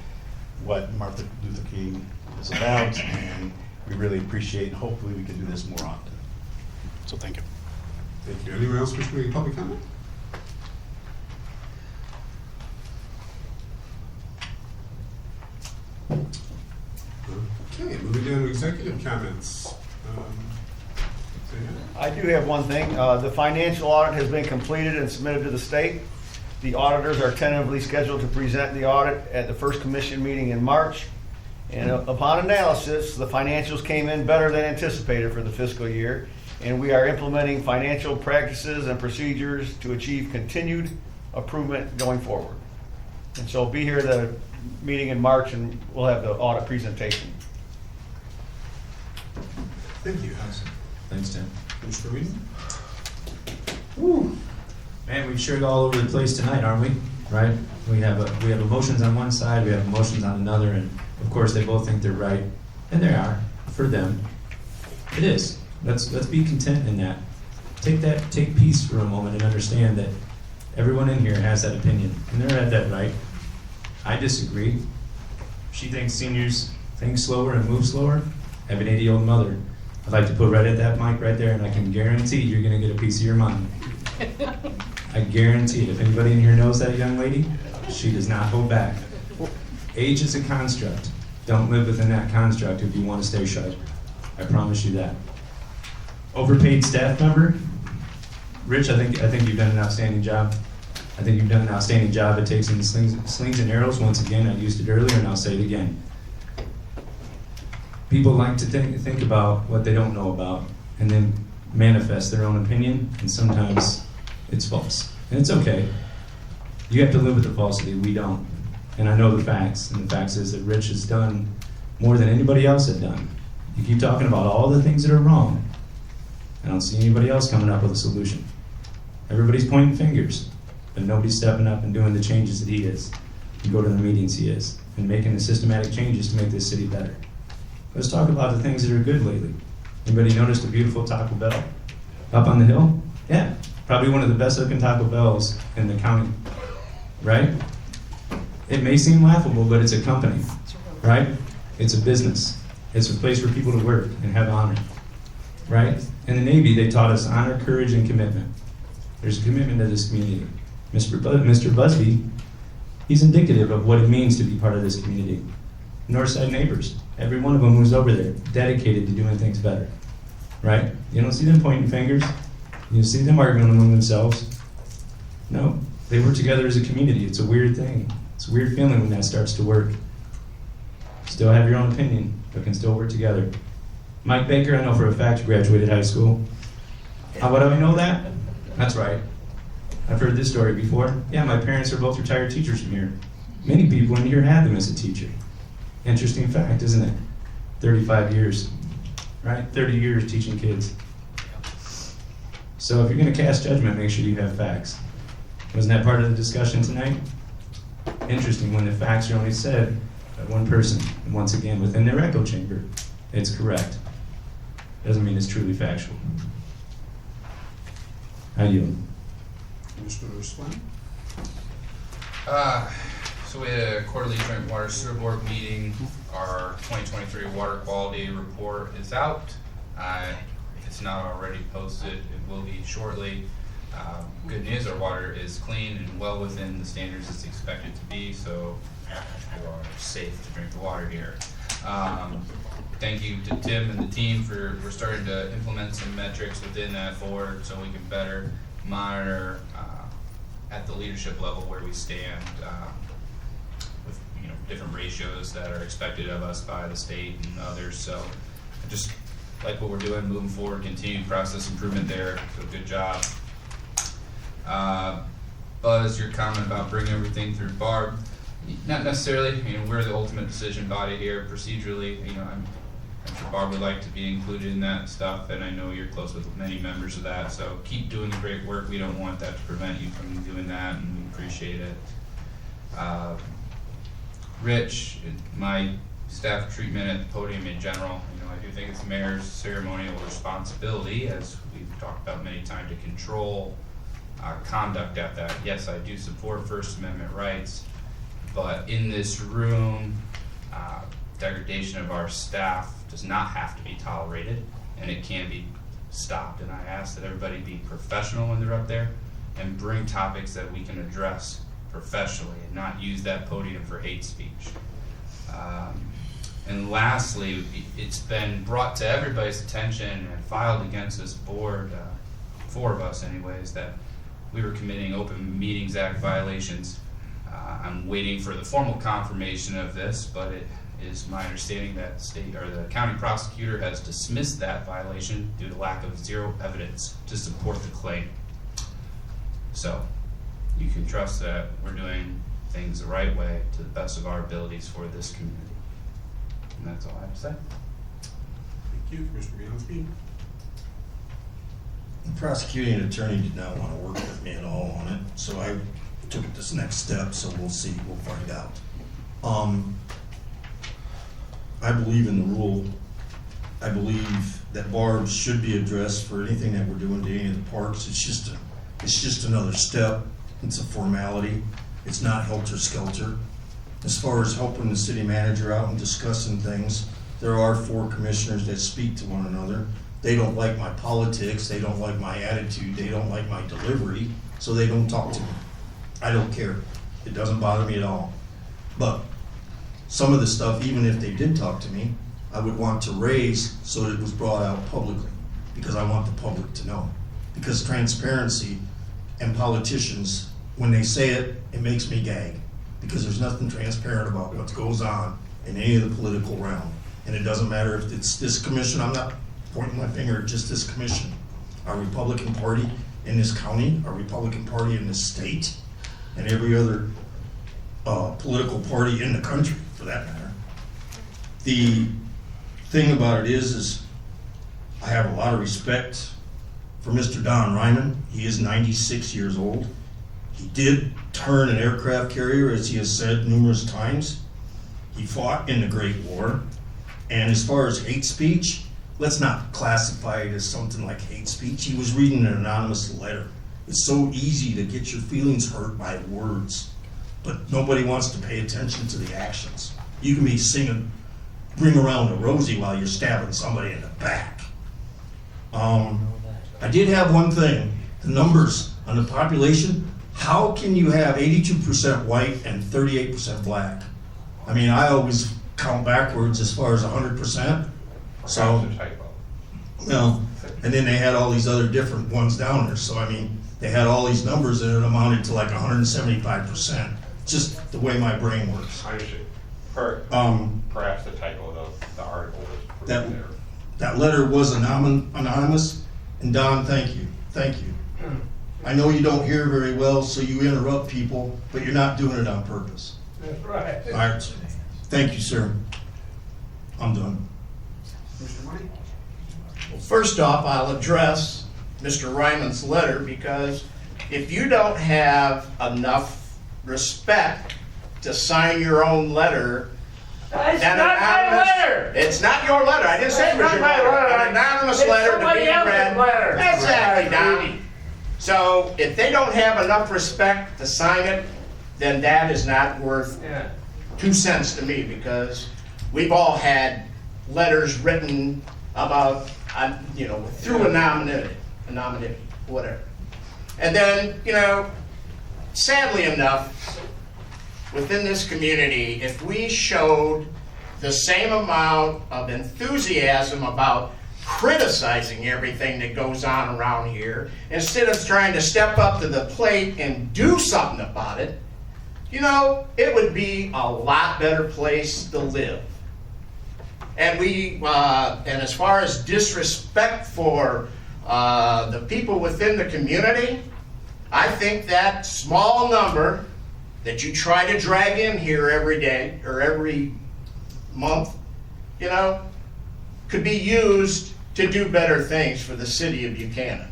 what Martin Luther King is about, and we really appreciate, and hopefully we can do this more often. So thank you. Thank you. Anyone else wish to make a public comment? Okay, moving down to executive comments. I do have one thing. The financial audit has been completed and submitted to the state. The auditors are tentatively scheduled to present the audit at the first commission meeting in March. And upon analysis, the financials came in better than anticipated for the fiscal year. And we are implementing financial practices and procedures to achieve continued improvement going forward. And so be here at the meeting in March and we'll have the audit presentation. Thank you. Thanks, Tim. Mr. Whedon? Woo. Man, we've shared all over the place tonight, aren't we? Right? We have emotions on one side, we have emotions on another, and of course they both think they're right, and they are for them. It is. Let's be content in that. Take peace for a moment and understand that everyone in here has that opinion, and they're at that right. I disagree. She thinks seniors think slower and move slower. I have an 80-year-old mother. I'd like to put right at that mic right there, and I can guarantee you're going to get a piece of your mind. I guarantee it. If anybody in here knows that young lady, she does not hold back. Age is a construct. Don't live within that construct if you want to stay sharp. I promise you that. Overpaid staff member, Rich, I think you've done an outstanding job. I think you've done an outstanding job at taking slings and arrows. Once again, I used it earlier, and I'll say it again. People like to think about what they don't know about and then manifest their own opinion, and sometimes it's false. And it's okay. You have to live with the falsity. We don't. And I know the facts, and the facts is that Rich has done more than anybody else had done. You keep talking about all the things that are wrong. I don't see anybody else coming up with a solution. Everybody's pointing fingers, but nobody's stepping up and doing the changes that he is. You go to the meetings he is, and making the systematic changes to make this city better. Let's talk about the things that are good lately. Anybody noticed a beautiful Taco Bell up on the hill? Yeah, probably one of the best looking Taco Bells in the county, right? It may seem laughable, but it's a company, right? It's a business. It's a place for people to work and have honor, right? In the Navy, they taught us honor, courage, and commitment. There's a commitment to this community. Mr. Busby, he's indicative of what it means to be part of this community. Northside neighbors, every one of them who's over there, dedicated to doing things better, right? You don't see them pointing fingers. You see them arguing among themselves. No, they work together as a community. It's a weird thing. It's a weird feeling when that starts to work. Still have your own opinion, but can still work together. Mike Baker, I know for a fact you graduated high school. How do I know that? That's right. I've heard this story before. Yeah, my parents are both retired teachers from here. Many people in here had them as a teacher. Interesting fact, isn't it? 35 years, right? 30 years teaching kids. So if you're going to cast judgment, make sure you have facts. Wasn't that part of the discussion tonight? Interesting, when the facts are only said by one person, and once again, within their echo chamber, it's correct. Doesn't mean it's truly factual. How you? Mr. Swan? So we had a quarterly joint water sewer board meeting. Our 2023 water quality report is out. If it's not already posted, it will be shortly. Good news, our water is clean and well within the standards it's expected to be, so you are safe to drink the water here. Thank you to Tim and the team for starting to implement some metrics within that board so we can better monitor at the leadership level where we stand with different ratios that are expected of us by the state and others. So I just like what we're doing moving forward, continued process improvement there. So good job. Buzz, your comment about bringing everything through Barb, not necessarily. We're the ultimate decision body here procedurally. I'm sure Barb would like to be included in that stuff, and I know you're close with many members of that. So keep doing the great work. We don't want that to prevent you from doing that, and we appreciate it. Rich, my staff treatment at the podium in general, I do think it's the mayor's ceremonial responsibility, as we've talked about many times, to control conduct at that. Yes, I do support First Amendment rights, but in this room, degradation of our staff does not have to be tolerated, and it can be stopped. And I ask that everybody be professional when they're up there and bring topics that we can address professionally and not use that podium for hate speech. And lastly, it's been brought to everybody's attention and filed against this board, 4 of us anyways, that we were committing Open Meetings Act violations. I'm waiting for the formal confirmation of this, but it is my understanding that the county prosecutor has dismissed that violation due to lack of zero evidence to support the claim. So you can trust that we're doing things the right way to the best of our abilities for this community. And that's all I have to say. Thank you, Commissioner Bianski. The prosecuting attorney did not want to work with me at all on it, so I took it this next step, so we'll see, we'll find out. I believe in the rule. I believe that barbs should be addressed for anything that we're doing to any of the parks. It's just another step. It's a formality. It's not helter-skelter. As far as helping the city manager out and discussing things, there are 4 commissioners that speak to one another. They don't like my politics, they don't like my attitude, they don't like my delivery, so they don't talk to me. I don't care. It doesn't bother me at all. But some of the stuff, even if they did talk to me, I would want to raise so that it was brought out publicly, because I want the public to know. Because transparency and politicians, when they say it, it makes me gag. Because there's nothing transparent about what goes on in any of the political realm. And it doesn't matter if it's this commission, I'm not pointing my finger at just this commission. Our Republican Party in this county, our Republican Party in this state, and every other political party in the country, for that matter. The thing about it is I have a lot of respect for Mr. Don Ryman. He is 96 years old. He did turn an aircraft carrier, as he has said numerous times. He fought in the Great War. And as far as hate speech, let's not classify it as something like hate speech. He was reading an anonymous letter. It's so easy to get your feelings hurt by words, but nobody wants to pay attention to the actions. You can be singing Ring Around the Rosie while you're stabbing somebody in the back. I did have one thing, the numbers on the population. How can you have 82% white and 38% black? I mean, I always count backwards as far as 100%. So, well, and then they had all these other different ones down there. So, I mean, they had all these numbers and it amounted to like 175%. Just the way my brain works. I understand. Perhaps the typo of the article was that letter was anonymous. And Don, thank you. Thank you. I know you don't hear very well, so you interrupt people, but you're not doing it on purpose. That's right. All right. Thank you, sir. I'm done. Well, first off, I'll address Mr. Ryman's letter, because if you don't have enough respect to sign your own letter, It's not my letter. It's not your letter. I didn't say it was your letter. An anonymous letter to be read. Exactly, Don. So if they don't have enough respect to sign it, then that is not worth 2 cents to me, because we've all had letters written about, through anonymity, whatever. And then, sadly enough, within this community, if we showed the same amount of enthusiasm about criticizing everything that goes on around here, instead of trying to step up to the plate and do something about it, it would be a lot better place to live. And and as far as disrespect for the people within the community, I think that small number that you try to drag in here every day or every month, could be used to do better things for the city of Buchanan.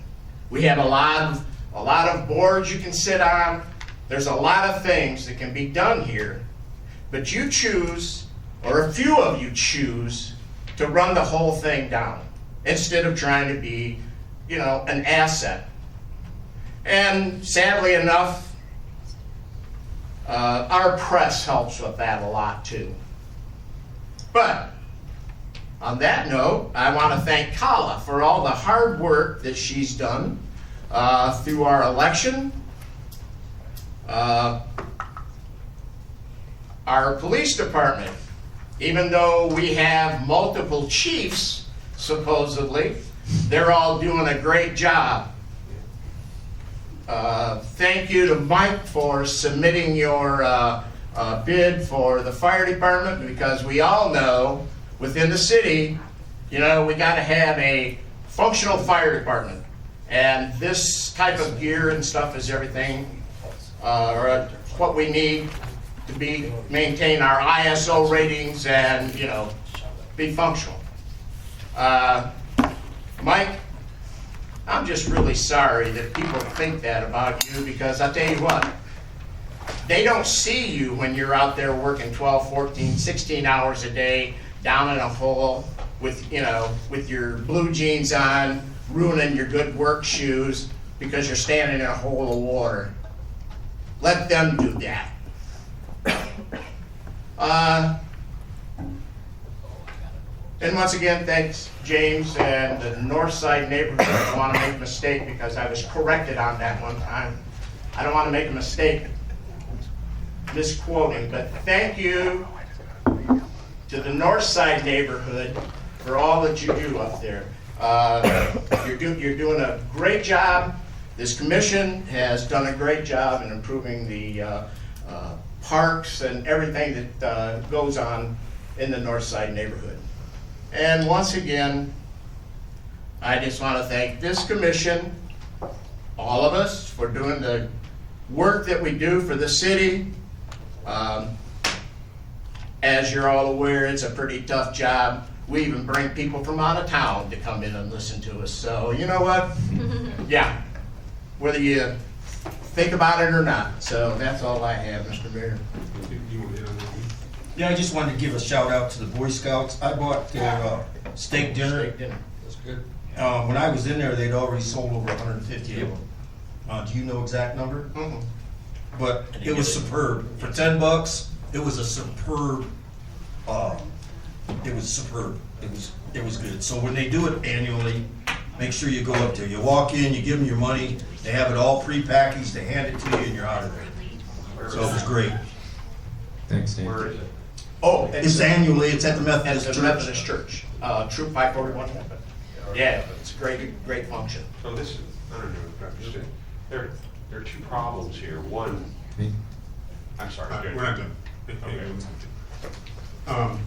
We have a lot of boards you can sit on. there's a lot of things that can be done here, but you choose, or a few of you choose, to run the whole thing down instead of trying to be, an asset. And sadly enough, our press helps with that a lot too. But on that note, I want to thank Kala for all the hard work that she's done through our election. Our police department, even though we have multiple chiefs, supposedly, they're all doing a great job. Thank you to Mike for submitting your bid for the fire department, because we all know within the city, we got to have a functional fire department. And this type of gear and stuff is everything, or what we need to maintain our ISO ratings and, be functional. Mike, I'm just really sorry that people think that about you, because I'll tell you what, they don't see you when you're out there working 12, 14, 16 hours a day down in a hole with your blue jeans on, ruining your good work shoes because you're standing in a hole of water. Let them do that. And once again, thanks, James, and the North Side neighborhood. I don't want to make a mistake, because I was corrected on that one time. I don't want to make a mistake misquoting, but thank you to the North Side neighborhood for all that you do up there. You're doing a great job. This commission has done a great job in improving the parks and everything that goes on in the North Side neighborhood. And once again, I just want to thank this commission, all of us, for doing the work that we do for the city. As you're all aware, it's a pretty tough job. We even bring people from out of town to come in and listen to us. So you know what? Yeah, whether you think about it or not. So that's all I have, Mr. Mayor. Yeah, I just wanted to give a shout out to the Boy Scouts. I bought their steak dinner. Steak dinner. That's good. When I was in there, they'd already sold over 150 of them. Do you know exact number? Mm-hmm. But it was superb. For $10, it was a superb. It was superb. It was good. So when they do it annually, make sure you go up there. You walk in, you give them your money. They have it all pre-packaged. They hand it to you, and you're out of there. So it was great. Thanks, Dan. Where is it? Oh, it's annually. It's at the Methodist At the Church. Methodist Church. Troop 541. Yeah, it's a great function. So this is, I don't know, Dr. There are two problems here. One, I'm sorry. We're not done. Okay.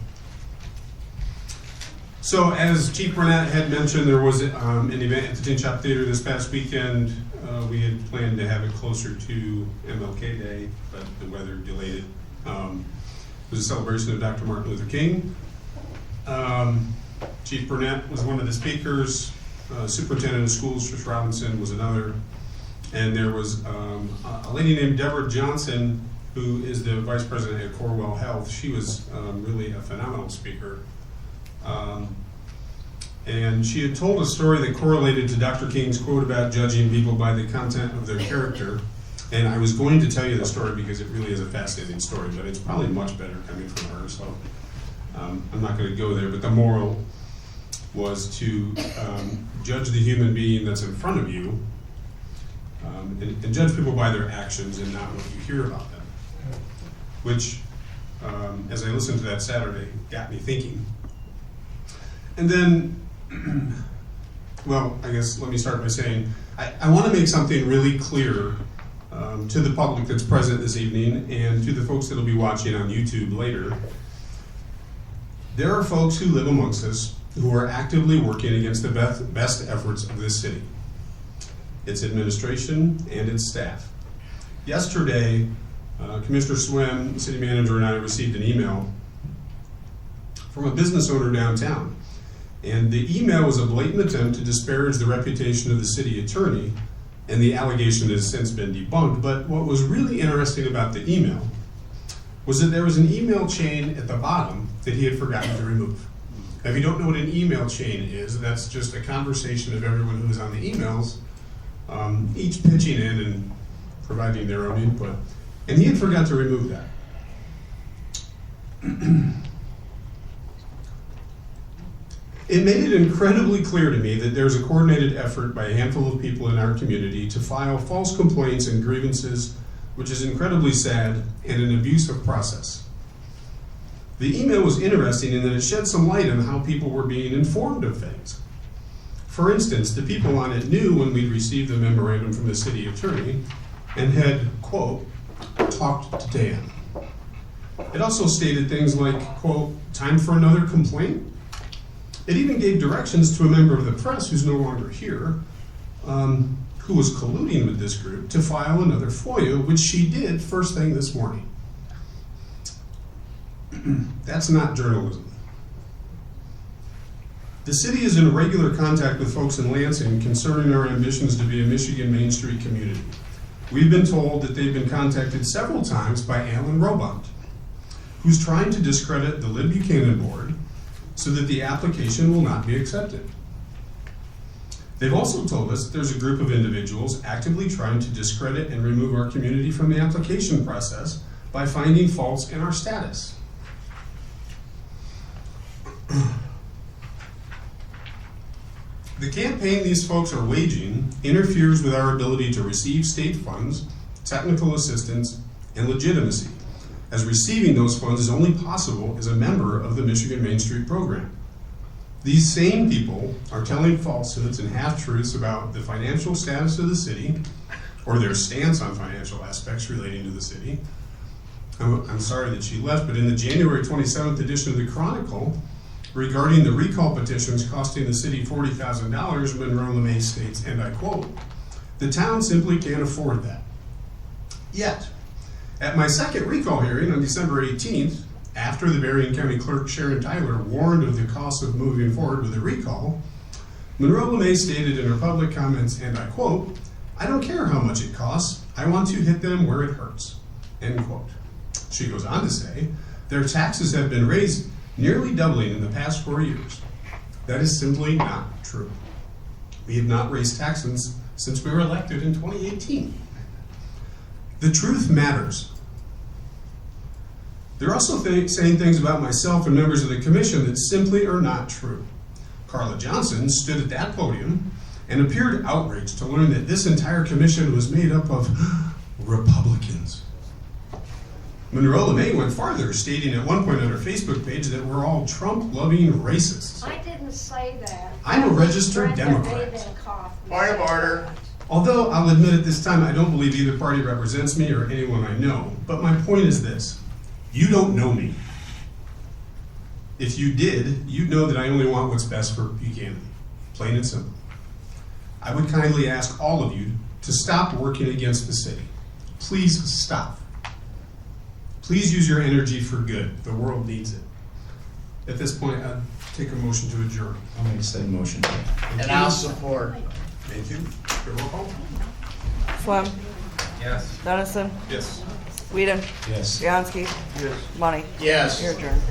So as Chief Burnett had mentioned, there was an event at the Tin Shop Theater this past weekend. We had planned to have it closer to MLK Day, but the weather delayed it. It was a celebration of Dr. Martin Luther King. Chief Burnett was one of the speakers. Superintendent of Schools, Trish Robinson, was another. And there was a lady named Deborah Johnson, who is the Vice President at Corewell Health. She was really a phenomenal speaker. And she had told a story that correlated to Dr. King's quote about judging people by the content of their character. And I was going to tell you the story because it really is a fascinating story, but it's probably much better coming from her, so I'm not going to go there. But the moral was to judge the human being that's in front of you, and judge people by their actions and not what you hear about them. Which, as I listened to that Saturday, got me thinking. And then, well, I guess let me start by saying, I want to make something really clear to the public that's present this evening and to the folks that'll be watching on YouTube later. There are folks who live amongst us who are actively working against the best efforts of this city, its administration, and its staff. Yesterday, Commissioner Swim, the city manager, and I received an email from a business owner downtown. And the email was a blatant attempt to disparage the reputation of the city attorney and the allegation has since been debunked. But what was really interesting about the email was that there was an email chain at the bottom that he had forgotten to remove. Now, if you don't know what an email chain is, that's just a conversation of everyone who's on the emails, each pitching in and providing their own input. And he had forgot to remove that. It made it incredibly clear to me that there's a coordinated effort by a handful of people in our community to file false complaints and grievances, which is incredibly sad and an abusive process. The email was interesting in that it shed some light on how people were being informed of things. For instance, the people on it knew when we'd received the memorandum from the city attorney and had, quote, talked to Dan. It also stated things like, quote, time for another complaint. It even gave directions to a member of the press who's no longer here, who was colluding with this group to file another FOIA, which she did first thing this morning. That's not journalism. The city is in regular contact with folks in Lansing concerning our ambitions to be a Michigan Main Street community. We've been told that they've been contacted several times by Alan Robont, who's trying to discredit the Lib Buchanan board so that the application will not be accepted. They've also told us that there's a group of individuals actively trying to discredit and remove our community from the application process by finding faults in our status. The campaign these folks are waging interferes with our ability to receive state funds, technical assistance, and legitimacy, as receiving those funds is only possible as a member of the Michigan Main Street program. These same people are telling falsehoods and half-truths about the financial status of the city, or their stance on financial aspects relating to the city. I'm sorry that she left, but in the January 27th edition of the Chronicle, regarding the recall petitions costing the city $40,000, Monroe LeMay states, and I quote, "The town simply can't afford that." Yet, at my second recall hearing on December 18th, after the Berrien County Clerk Sharon Tyler warned of the cost of moving forward with a recall, Monroe LeMay stated in her public comments, and I quote, "I don't care how much it costs, I want to hit them where it hurts," end quote. She goes on to say, their taxes have been raised, nearly doubling in the past 4 years. That is simply not true. We have not raised taxes since we were elected in 2018. The truth matters. They're also saying things about myself and members of the commission that simply are not true. Carla Johnson stood at that podium and appeared outraged to learn that this entire commission was made up of Republicans. Monroe LeMay went farther, stating at one point on her Facebook page that we're all Trump-loving racists. I didn't say that. I'm a registered Democrat. Point of order. Although I'll admit at this time I don't believe either party represents me or anyone I know, but my point is this. You don't know me. If you did, you'd know that I only want what's best for Buchanan. Plain and simple. I would kindly ask all of you to stop working against the city. Please stop. Please use your energy for good. The world needs it. At this point, I'd take a motion to adjourn. I'll make said motion. And I'll support. Thank you. Good roll call. Swam, Yes. Dennison, Yes. Whedon, Yes. Bianski, Yes. Money. Yes. You're adjourned.